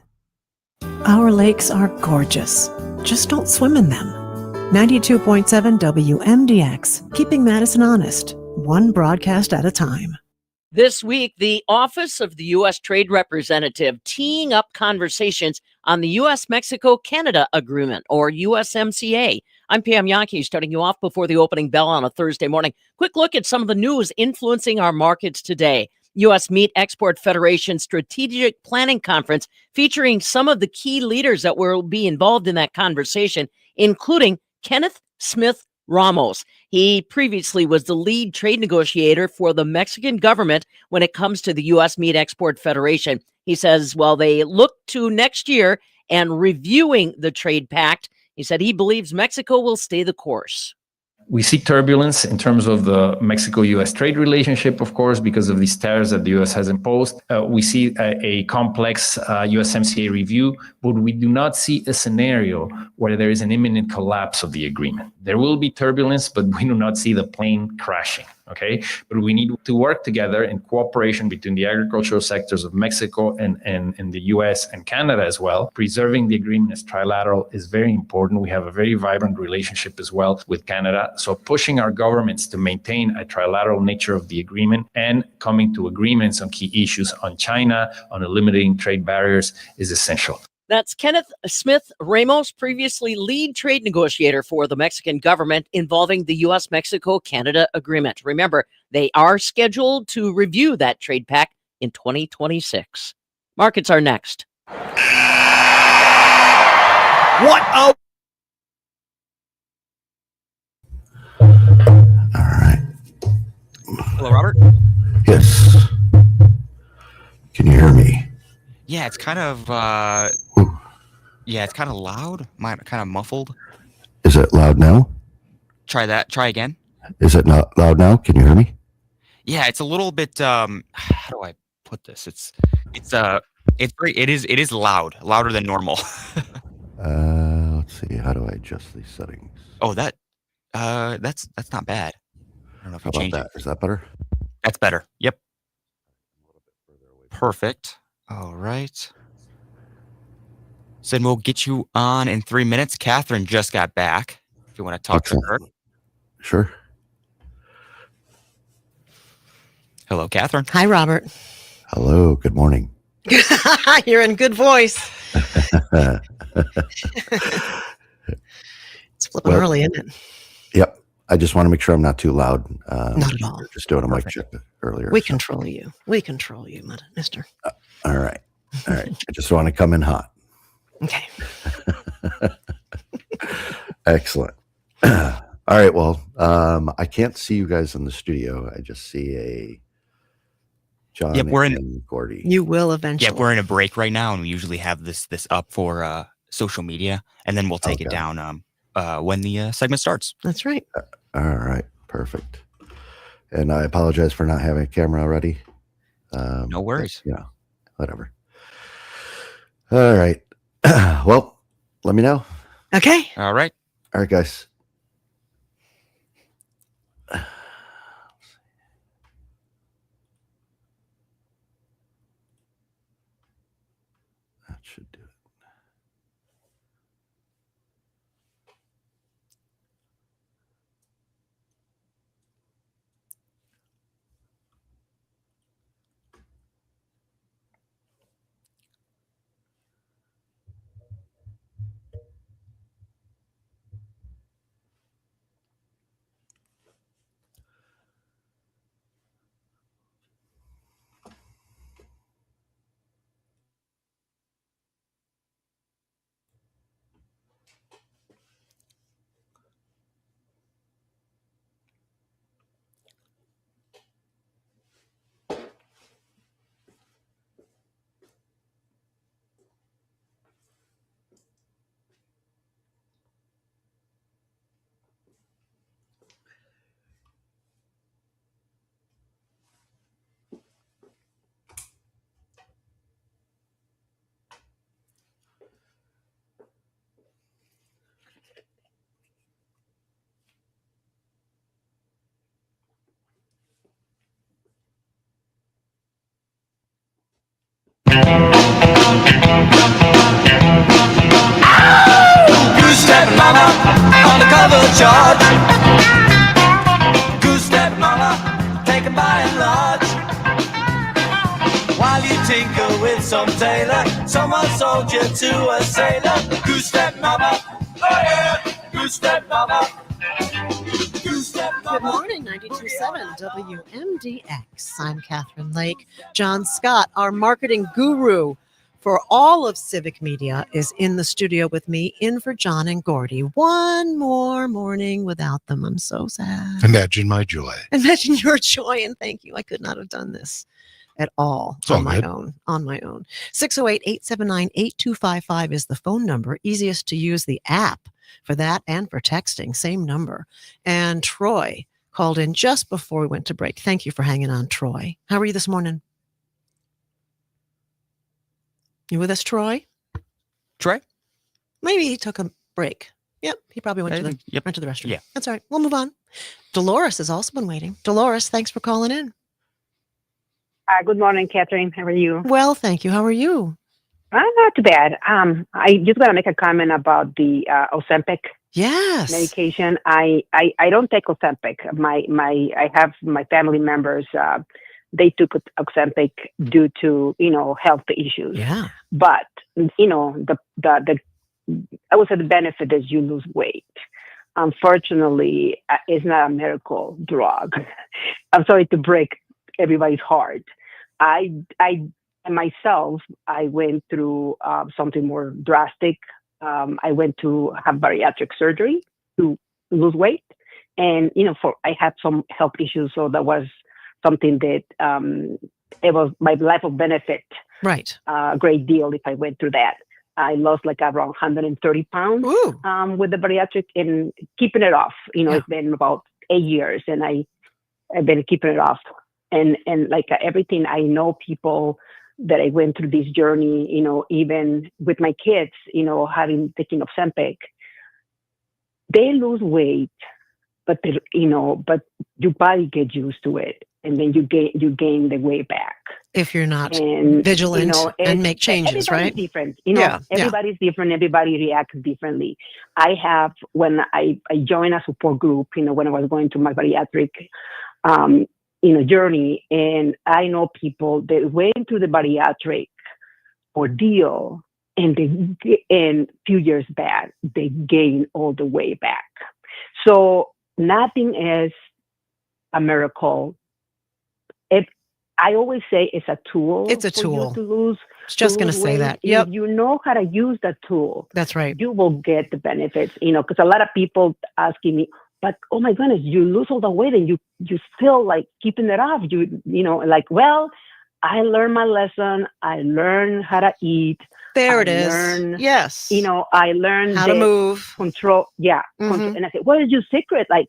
Our lakes are gorgeous. Just don't swim in them. 92.7 WMDX, keeping Madison honest, one broadcast at a time. This week, the Office of the U.S. Trade Representative teeing up conversations on the U.S.-Mexico-Canada Agreement, or USMCA. I'm Pam Yankee, starting you off before the opening bell on a Thursday morning. Quick look at some of the news influencing our markets today. U.S. Meat Export Federation Strategic Planning Conference featuring some of the key leaders that will be involved in that conversation, including Kenneth Smith Ramos. He previously was the lead trade negotiator for the Mexican government when it comes to the U.S. Meat Export Federation. He says, while they look to next year and reviewing the trade pact, he said he believes Mexico will stay the course. We see turbulence in terms of the Mexico-U.S. trade relationship, of course, because of these tariffs that the U.S. has imposed. We see a complex USMCA review, but we do not see a scenario where there is an imminent collapse of the agreement. There will be turbulence, but we do not see the plane crashing. Okay, but we need to work together in cooperation between the agricultural sectors of Mexico and the U.S. and Canada as well. Preserving the agreement as trilateral is very important. We have a very vibrant relationship as well with Canada. So pushing our governments to maintain a trilateral nature of the agreement and coming to agreements on key issues on China, on eliminating trade barriers is essential. That's Kenneth Smith Ramos, previously lead trade negotiator for the Mexican government involving the U.S.-Mexico-Canada agreement. Remember, they are scheduled to review that trade pact in 2026. Markets are next. What a... Hello, Robert. Yes. Can you hear me? Yeah, it's kind of it's kind of loud. Kind of muffled. Is it loud now? Try that. Try again. Is it not loud now? Can you hear me? Yeah, it's a little bit. How do I put this? It is loud, louder than normal. Let's see. How do I adjust these settings? Oh, that's not bad. I don't know if you changed it. Is that better? That's better. Yep. Perfect. All right. So then we'll get you on in 3 minutes. Catherine just got back. If you want to talk to her. Sure. Hello, Catherine. Hi, Robert. Hello. Good morning. You're in good voice. It's flipping early, isn't it? Yep. I just want to make sure I'm not too loud. Not at all. Just doing a mic check earlier. We control you. We control you, mister. All right. All right. I just want to come in hot. Okay. Excellent. All right. Well, I can't see you guys in the studio. I just see a John and Gordy. You will eventually. Yeah, we're in a break right now, and we usually have this up for social media, and then we'll take it down when the segment starts. That's right. All right. Perfect. And I apologize for not having a camera already. No worries. You know, whatever. All right. Well, let me know. Okay. All right. All right, guys. That should do it. Goose-step mama on the cover charge. Goose-step mama taken by and large. While you tinker with some tailor, someone sold you to a sailor. Goose-step mama, oh yeah, goose-step mama. Good morning, 92.7 WMDX. I'm Catherine Lake. John Scott, our marketing guru for all of Civic Media, is in the studio with me, in for John and Gordy. One more morning without them. I'm so sad. Imagine my joy. Imagine your joy, and thank you. I could not have done this at all on my own. 608-879-8255 is the phone number. Easiest to use the app for that and for texting. Same number. And Troy called in just before we went to break. Thank you for hanging on, Troy. How are you this morning? You with us, Troy? Troy? Maybe he took a break. Yep, he probably went to the restroom. Yeah. That's all right. We'll move on. Dolores has also been waiting. Dolores, thanks for calling in. Good morning, Catherine. How are you? Well, thank you. How are you? Not too bad. I just want to make a comment about the Ozempic medication. I don't take Ozempic. I have my family members. They took Ozempic due to health issues. Yeah. But the I would say the benefit is you lose weight. Unfortunately, it's not a miracle drug. I'm sorry to break everybody's heart. I myself went through something more drastic. I went to have bariatric surgery to lose weight, and I had some health issues, so that was something that it was my life of benefit. Right. A great deal if I went through that. I lost like around 130 pounds with the bariatric and keeping it off. It's been about 8 years, and I've been keeping it off. And like everything, I know people that I went through this journey, even with my kids, having taken Ozempic, they lose weight, but but your body gets used to it, and then you gain the weight back if you're not vigilant and make changes. Right? Different, everybody's different. Everybody reacts differently. I have when I joined a support group, when I was going through my bariatric. Journey, and I know people that went through the bariatric ordeal, and few years back, they gained all the way back. So nothing is a miracle. I always say it's a tool. It's a tool. You to lose. I was just going to say that. Yep. If you know how to use that tool, that's right. You will get the benefits. Because a lot of people asking me, but oh my goodness, you lose all the weight and you still like keeping it off. Well, I learned my lesson. I learned how to eat. There it is. Yes. I learned how to move. Control. Yeah. Mm-hmm. And I said, what is your secret? I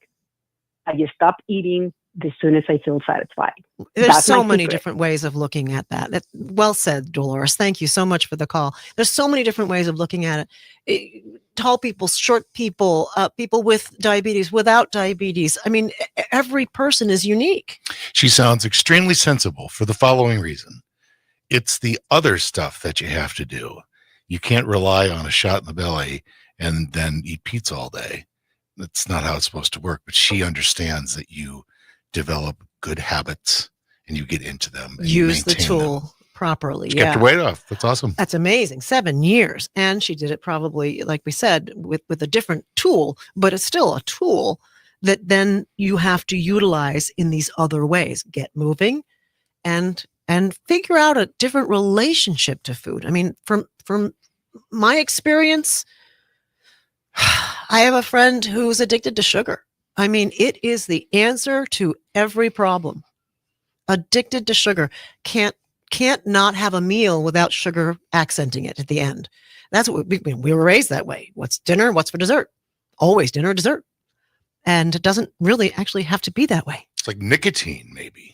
just stop eating as soon as I feel satisfied. There's so many different ways of looking at that. Well said, Dolores. Thank you so much for the call. There's so many different ways of looking at it. Tall people, short people, people with diabetes, without diabetes. I mean, every person is unique. She sounds extremely sensible for the following reason. It's the other stuff that you have to do. You can't rely on a shot in the belly and then eat pizza all day. That's not how it's supposed to work. But she understands that you develop good habits and you get into them. And use the tool properly. She kept her weight off. That's awesome. That's amazing. 7 years. And she did it probably, like we said, with a different tool, but it's still a tool that then you have to utilize in these other ways. Get moving and figure out a different relationship to food. I mean, from my experience, I have a friend who's addicted to sugar. I mean, it is the answer to every problem. Addicted to sugar. Can't not have a meal without sugar accenting it at the end. That's what we were raised that way. What's dinner? What's for dessert? Always dinner or dessert. And it doesn't really actually have to be that way. It's like nicotine, maybe.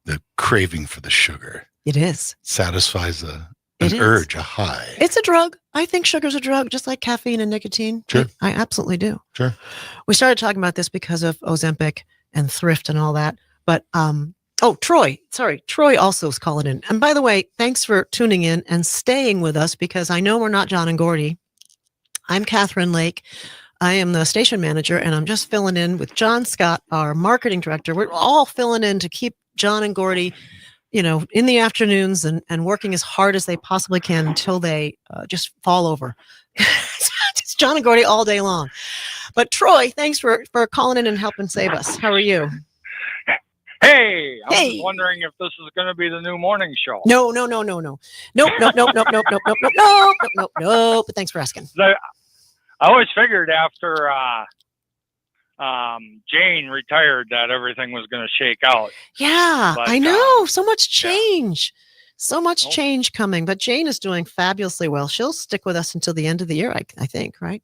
The craving for the sugar. It is. Satisfies an urge, a high. It's a drug. I think sugar's a drug, just like caffeine and nicotine. Sure. I absolutely do. Sure. We started talking about this because of Ozempic and thrift and all that. But, Troy. Sorry. Troy also is calling in. And by the way, thanks for tuning in and staying with us because I know we're not John and Gordy. I'm Catherine Lake. I am the station manager and I'm just filling in with John Scott, our marketing director. We're all filling in to keep John and Gordy in the afternoons and working as hard as they possibly can until they just fall over. It's John and Gordy all day long. But Troy, thanks for calling in and helping save us. How are you? Hey, I was wondering if this is going to be the new morning show. No. But thanks for asking. I always figured after Jane retired that everything was going to shake out. Yeah, but, I know. So much change. Yeah. So much change coming. But Jane is doing fabulously well. She'll stick with us until the end of the year, I think, right?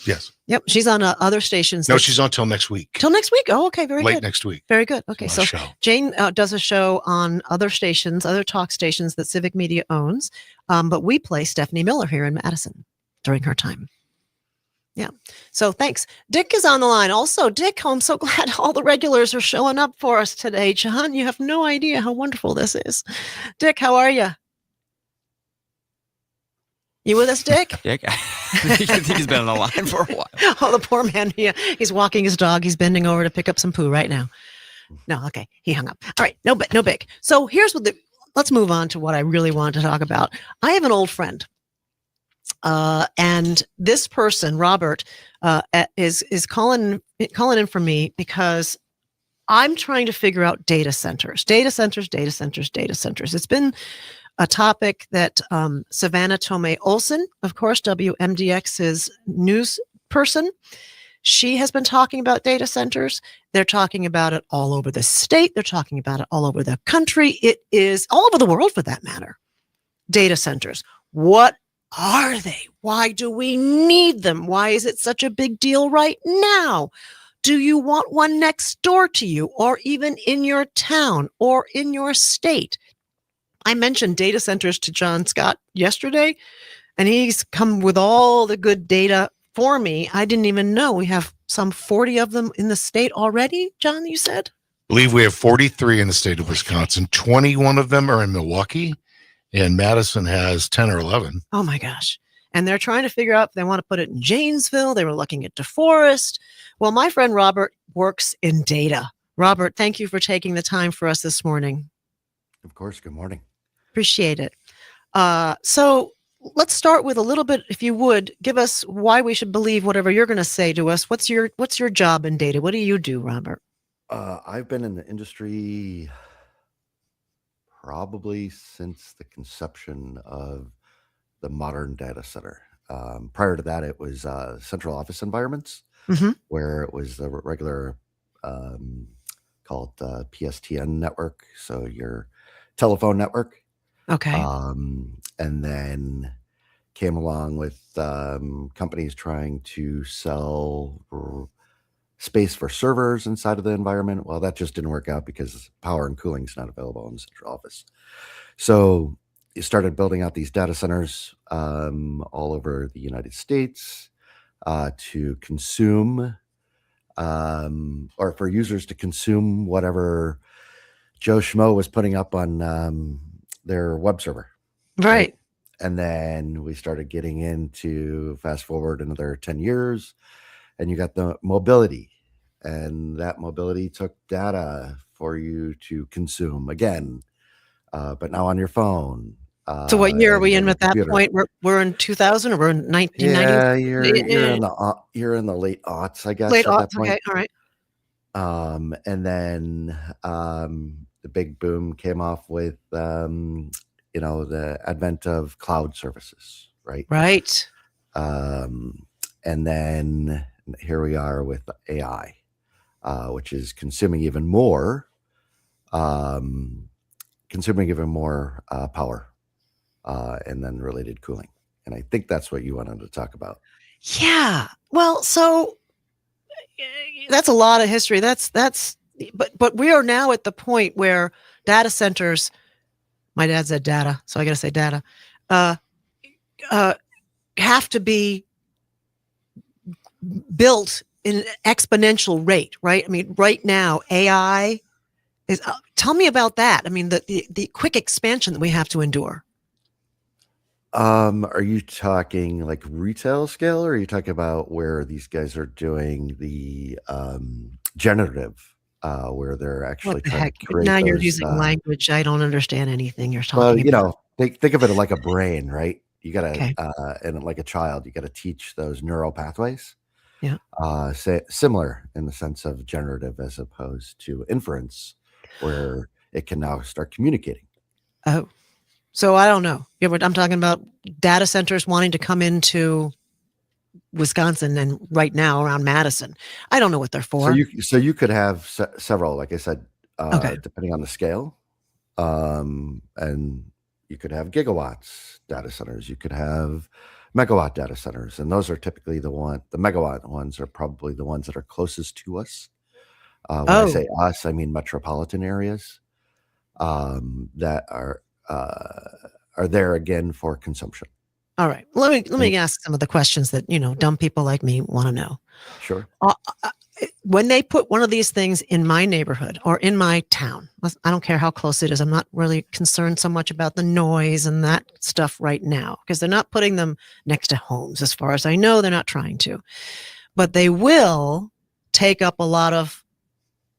Yes. Yep. She's on other stations. No, she's on till next week. Till next week. Oh, okay. Very good. Late next week. Very good. Okay. So show. Jane does a show on other stations, other talk stations that Civic Media owns. But we play Stephanie Miller here in Madison during her time. Yeah. So thanks. Dick is on the line. Also, Dick, I'm so glad all the regulars are showing up for us today. John, you have no idea how wonderful this is. Dick, how are you? You with us, Dick? Dick? I think he's been on the line for a while. Oh, the poor man. He's walking his dog. He's bending over to pick up some poo right now. No, okay. He hung up. All right. No big. So here's let's move on to what I really want to talk about. I have an old friend. And this person, Robert, is calling in for me because I'm trying to figure out data centers. It's been a topic that Savannah Tomei Olson, of course, WMDX's news person, she has been talking about data centers. They're talking about it all over the state. They're talking about it all over the country. It is all over the world, for that matter. Data centers. What are they? Why do we need them? Why is it such a big deal right now? Do you want one next door to you, or even in your town or in your state? I mentioned data centers to John Scott yesterday, and he's come with all the good data for me. I didn't even know we have some 40 of them in the state already, John, you said? I believe we have 43 in the state of Wisconsin. 21 of them are in Milwaukee, and Madison has 10 or 11. Oh, my gosh. And they're trying to figure out if they want to put it in Janesville. They were looking at DeForest. Well, my friend Robert works in data. Robert, thank you for taking the time for us this morning. Of course. Good morning. Appreciate it. So let's start with a little bit, if you would, give us why we should believe whatever you're going to say to us. What's your job in data? What do you do, Robert? I've been in the industry probably since the conception of the modern data center. Prior to that, it was central office environments, where it was the regular called PSTN network, so your telephone network. Okay. And then came along with companies trying to sell space for servers inside of the environment. Well, that just didn't work out because power and cooling is not available in the central office. So you started building out these data centers all over the United States to consume or for users to consume whatever Joe Schmo was putting up on their web server. Right. And then we started getting into fast forward another 10 years and you got the mobility, and that mobility took data for you to consume again, but now on your phone. So what year are we in at that point? We're in 2000 or we're in 1990? Yeah, you're in the late aughts, I guess. Late at aughts, that point. okay, all right. And then the big boom came off with the advent of cloud services, right? Right. And then here we are with AI, which is consuming even more power, and then related cooling. And I think that's what you wanted to talk about. Yeah. Well, so that's a lot of history. But we are now at the point where data centers, my dad said data, so I got to say data, have to be built in an exponential rate, right? I mean, right now, AI is, tell me about that. I mean, the quick expansion that we have to endure. Are you talking like retail scale, or are you talking about where these guys are doing the generative, where they're actually trying to create now you're those, using language. I don't understand anything you're talking about. Think of it like a brain, right? You got to, and like a child, you got to teach those neural pathways. Yeah. Similar in the sense of generative as opposed to inference, where it can now start communicating. Oh, so I don't know. Yeah, but I'm talking about data centers wanting to come into Wisconsin and right now around Madison. I don't know what they're for. So you could have several, like I said, depending on the scale, and you could have gigawatts data centers. You could have megawatt data centers, and those are typically the megawatt ones are probably the ones that are closest to us. When I say us, I mean metropolitan areas that are there again for consumption. All right. Let me ask some of the questions that, dumb people like me want to know. Sure. When they put one of these things in my neighborhood or in my town, I don't care how close it is. I'm not really concerned so much about the noise and that stuff right now, because they're not putting them next to homes. As far as I know, they're not trying to, but they will take up a lot of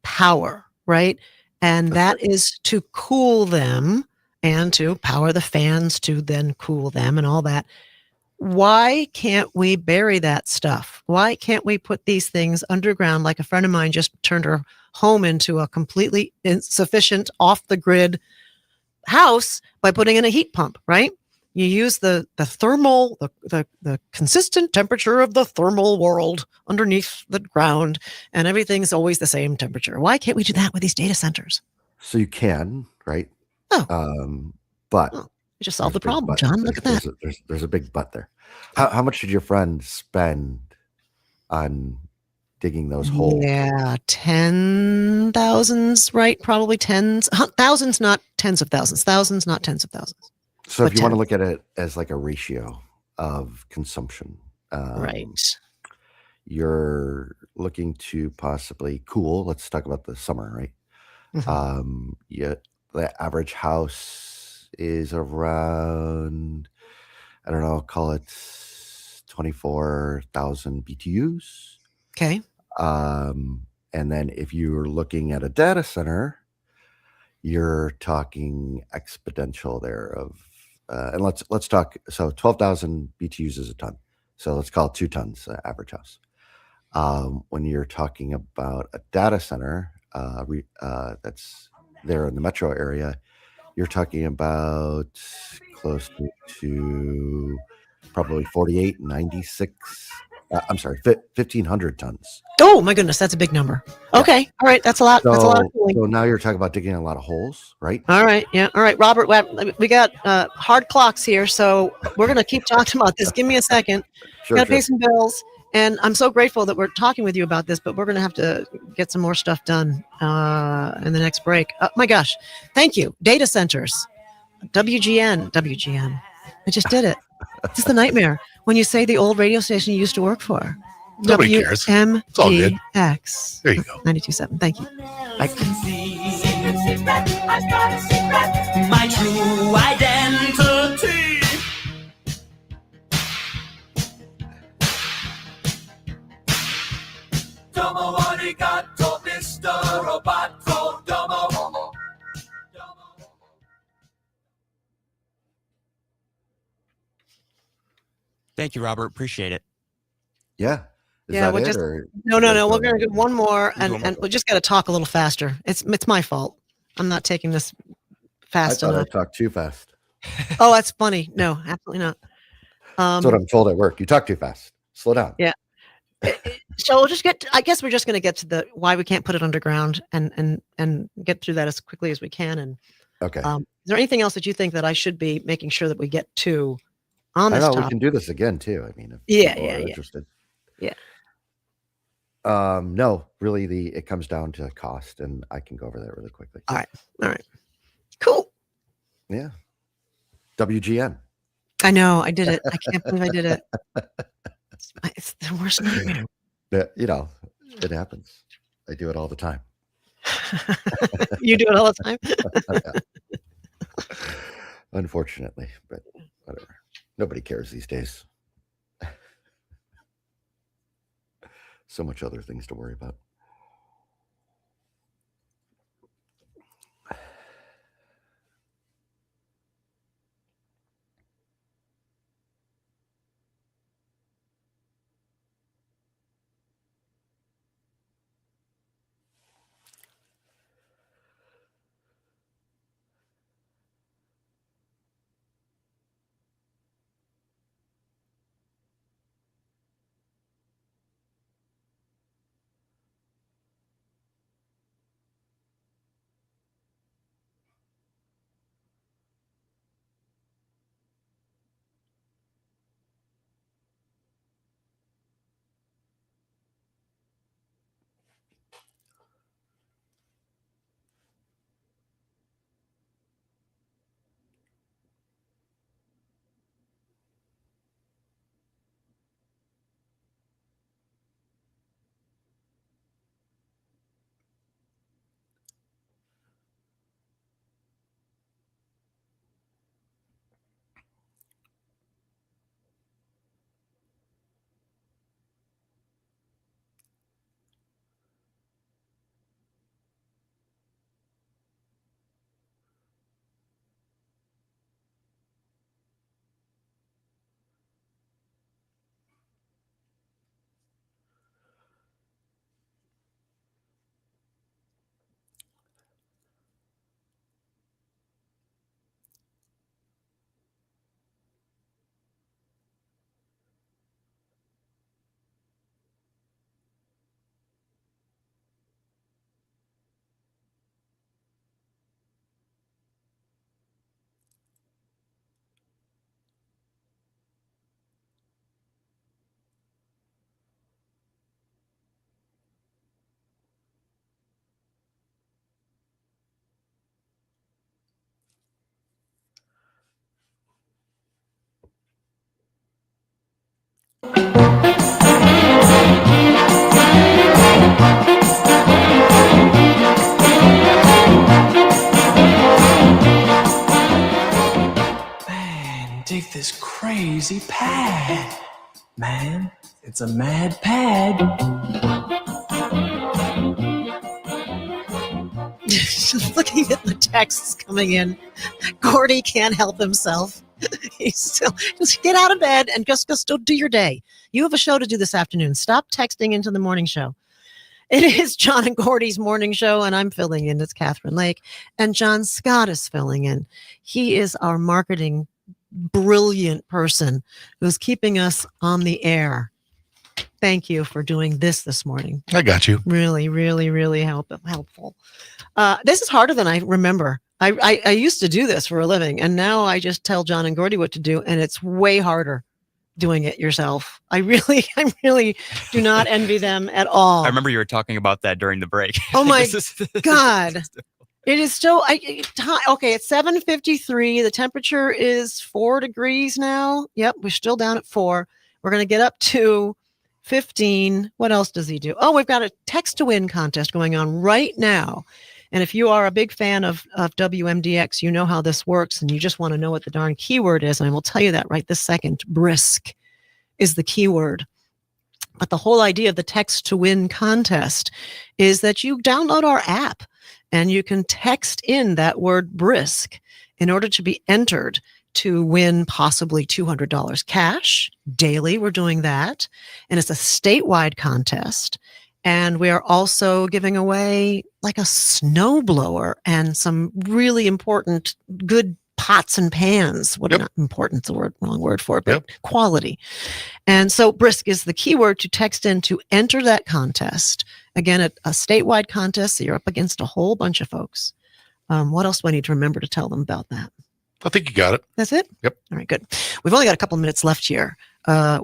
power, right? And that is to cool them and to power the fans to then cool them and all that. Why can't we bury that stuff? Why can't we put these things underground? Like a friend of mine just turned her home into a completely insufficient off-the-grid house by putting in a heat pump, right? You use the thermal, the consistent temperature of the thermal world underneath the ground, and everything's always the same temperature. Why can't we do that with these data centers? So you can, right? But you just solved the problem, John. Look at that. There's a big but there. How much did your friend spend on digging those holes? Yeah, 10,000s, right? Probably tens, thousands, not tens of thousands. Thousands, not tens of thousands. So if you want to look at it as like a ratio of consumption, right? You're looking to possibly cool. Let's talk about the summer, right? Mm-hmm. The average house is around, I don't know, call it 24,000 BTUs. Okay. And then if you're looking at a data center, you're talking exponential there of, and let's talk. So 12,000 BTUs is a ton. So let's call it 2 tons average house. When you're talking about a data center that's there in the metro area, you're talking about close to probably 1,500 tons. Oh my goodness, that's a big number. Okay, all right, that's a lot. That's a lot of cooling. So now you're talking about digging a lot of holes, right? All right, yeah, all right, Robert. We got hard clocks here, so we're gonna keep talking about this. Give me a second. Gotta pay some bills, and I'm so grateful that we're talking with you about this. But we're gonna have to get some more stuff done in the next break. My gosh, thank you. Data centers, WGN. I just did it. It's just a nightmare when you say the old radio station you used to work for. Nobody cares. It's all good. WMDX. There you go. 92.7. Thank you. I've got a secret, my true identity. Domo arigato, Mr. Roboto. Domo. Thank you, Robert. Appreciate it. Yeah. Is yeah, that we're just or no. We're gonna do one more, and we just got to talk a little faster. It's my fault. I'm not taking this fast I thought enough. I talked too fast. Oh, that's funny. No, absolutely not. That's what I'm told at work. You talk too fast. Slow down. Yeah. So we'll just I guess we're just going to get to the why we can't put it underground and get through that as quickly as we can. And okay. Is there anything else that you think that I should be making sure that we get to on this I know topic? we can do this again too. I mean, if people are interested. Yeah. No, really it comes down to cost, and I can go over that really quickly. All right. Cool. Yeah. WGN. I know, I did it. I can't believe I did it. It's the worst nightmare. Yeah, it happens. I do it all the time. You do it all the time? Yeah. Unfortunately, but whatever. Nobody cares these days. So much other things to worry about. take this crazy pad. Man, it's a mad pad. Looking at the texts coming in, Gordy can't help himself. He's still just get out of bed and just do your day. You have a show to do this afternoon. Stop texting into the morning show. It is John and Gordy's morning show, and I'm filling in. It's Catherine Lake, and John Scott is filling in. He is our marketing brilliant person who's keeping us on the air. Thank you for doing this morning. I got you. Really, really, really helpful. This is harder than I remember. I used to do this for a living, and now I just tell John and Gordy what to do, and it's way harder doing it yourself. I really do not envy them at all. I remember you were talking about that during the break. Oh my God. It is still okay. It's 7:53. The temperature is 4 degrees now. Yep, we're still down at 4. We're going to get up to 15. What else does he do? Oh, we've got a text to win contest going on right now. And if you are a big fan of WMDX, you know how this works, and you just want to know what the darn keyword is. And I will tell you that right this second. Brisk is the keyword. But the whole idea of the text to win contest is that you download our app and you can text in that word brisk in order to be entered to win possibly $200 cash daily. We're doing that. And it's a statewide contest. And we are also giving away like a snowblower and some really important, good pots and pans. Not important, the wrong word for it, but quality. And so brisk is the keyword to text in to enter that contest. Again, a statewide contest. So you're up against a whole bunch of folks. What else do I need to remember to tell them about that? I think you got it. That's it? Yep. All right, good. We've only got a couple of minutes left here.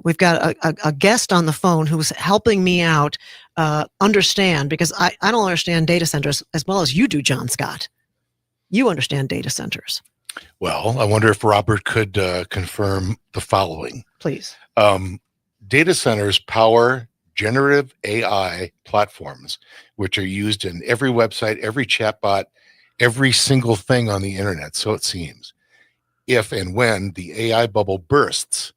We've got a guest on the phone who's helping me out understand, because I don't understand data centers as well as you do, John Scott. You understand data centers. Well, I wonder if Robert could confirm the following. Please. Data centers power generative AI platforms, which are used in every website, every chatbot, every single thing on the internet, so it seems. If and when the AI bubble bursts,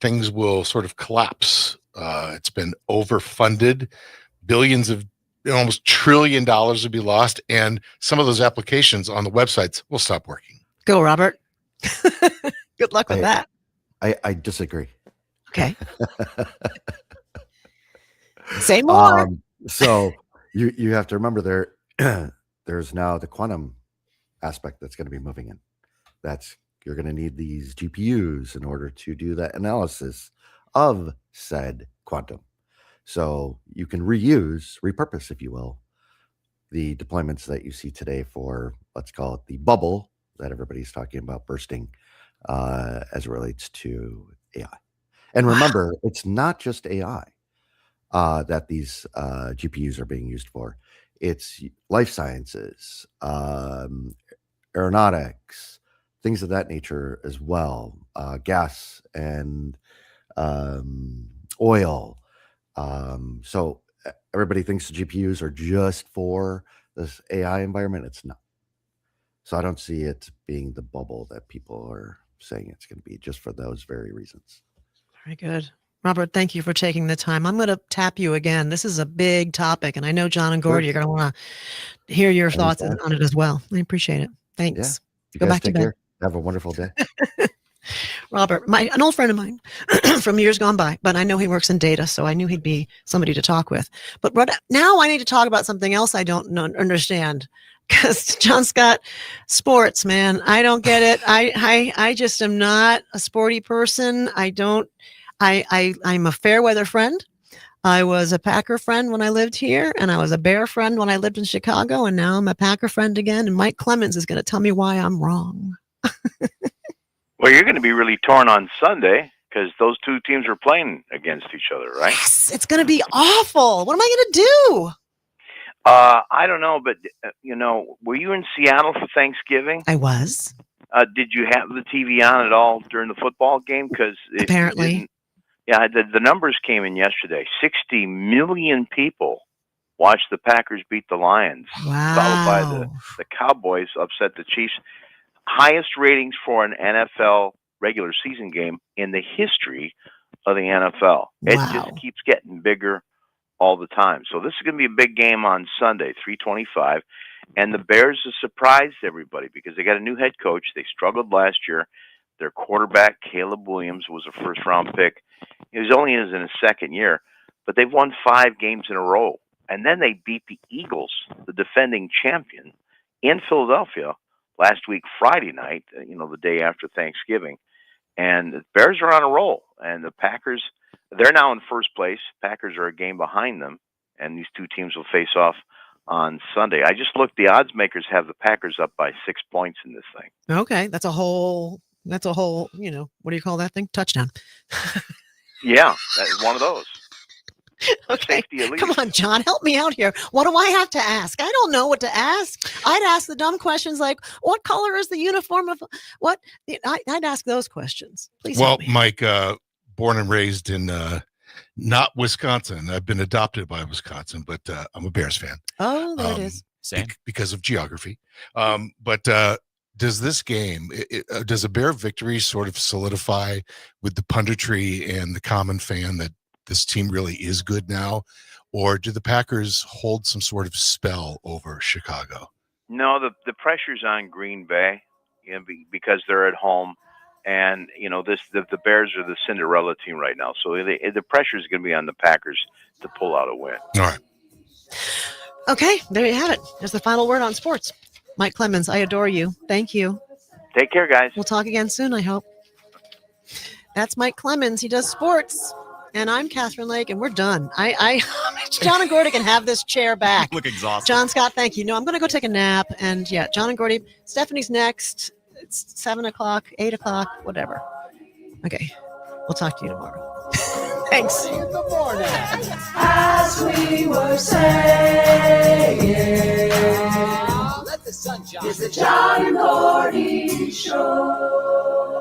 things will sort of collapse. It's been overfunded. Billions of, almost $1 trillion will be lost, and some of those applications on the websites will stop working. Go, Robert. Good luck with that. I disagree. Okay. Say more. So you have to remember there's now the quantum aspect that's going to be moving in. You're going to need these GPUs in order to do that analysis of said quantum. So you can repurpose, if you will, the deployments that you see today for, let's call it the bubble that everybody's talking about bursting as it relates to AI. And remember, it's not just AI that these GPUs are being used for. It's life sciences, aeronautics, things of that nature as well, gas and oil. So everybody thinks the GPUs are just for this AI environment. It's not. So I don't see it being the bubble that people are saying it's going to be, just for those very reasons. Very good. Robert, thank you for taking the time. I'm going to tap you again. This is a big topic, and I know John and Gordy are going to want to hear your thoughts on it as well. I appreciate it. Thanks. Yeah. Go back to bed. Care. Have a wonderful day. Robert, an old friend of mine from years gone by, but I know he works in data, so I knew he'd be somebody to talk with. But now I need to talk about something else I don't understand. Because John Scott, sports, man, I don't get it. I just am not a sporty person. I'm a fair weather friend. I was a Packer friend when I lived here, and I was a Bear friend when I lived in Chicago, and now I'm a Packer friend again. And Mike Clemens is going to tell me why I'm wrong. Well, you're going to be really torn on Sunday because those two teams are playing against each other, right? Yes, it's going to be awful. What am I going to do? I don't know, but, were you in Seattle for Thanksgiving? I was. Did you have the TV on at all during the football game? Because apparently. Yeah, the numbers came in yesterday. 60 million people watched the Packers beat the Lions. Wow. Followed by the Cowboys upset the Chiefs. Highest ratings for an NFL regular season game in the history of the NFL. It just keeps getting bigger all the time. So this is going to be a big game on Sunday, 3:25. And the Bears have surprised everybody because they got a new head coach. They struggled last year. Their quarterback, Caleb Williams, was a first-round pick. He was only in his second year, but they've won 5 games in a row. And then they beat the Eagles, the defending champion, in Philadelphia last week, Friday night, the day after Thanksgiving. And the Bears are on a roll. And the Packers, they're now in first place. Packers are a game behind them. And these two teams will face off on Sunday. I just looked. The odds makers have the Packers up by 6 points in this thing. Okay. That's a whole, what do you call that thing? Touchdown. Yeah, that's one of those. Okay. Come on, John, help me out here. What do I have to ask? I don't know what to ask. I'd ask the dumb questions like, what color is the uniform of what? I'd ask those questions. Please. Well, Mike, born and raised in not Wisconsin. I've been adopted by Wisconsin, but I'm a Bears fan. Oh, there it is. Same. Because of geography. But does this game, does a Bear victory sort of solidify with the punditry and the common fan that this team really is good now? Or do the Packers hold some sort of spell over Chicago? No, the pressure's on Green Bay because they're at home. And, the Bears are the Cinderella team right now. So the pressure is going to be on the Packers to pull out a win. All right. Okay, there you have it. There's the final word on sports. Mike Clemens, I adore you. Thank you. Take care, guys. We'll talk again soon, I hope. That's Mike Clemens. He does sports. And I'm Catherine Lake, and we're done. John and Gordy can have this chair back. Look exhausted. John Scott, thank you. No, I'm going to go take a nap. And yeah, John and Gordy, Stephanie's next. It's 7 o'clock, 8 o'clock, whatever. Okay, we'll talk to you tomorrow. Thanks. In the morning, as we were saying, let the sun shine. It's the John and Gordy Show.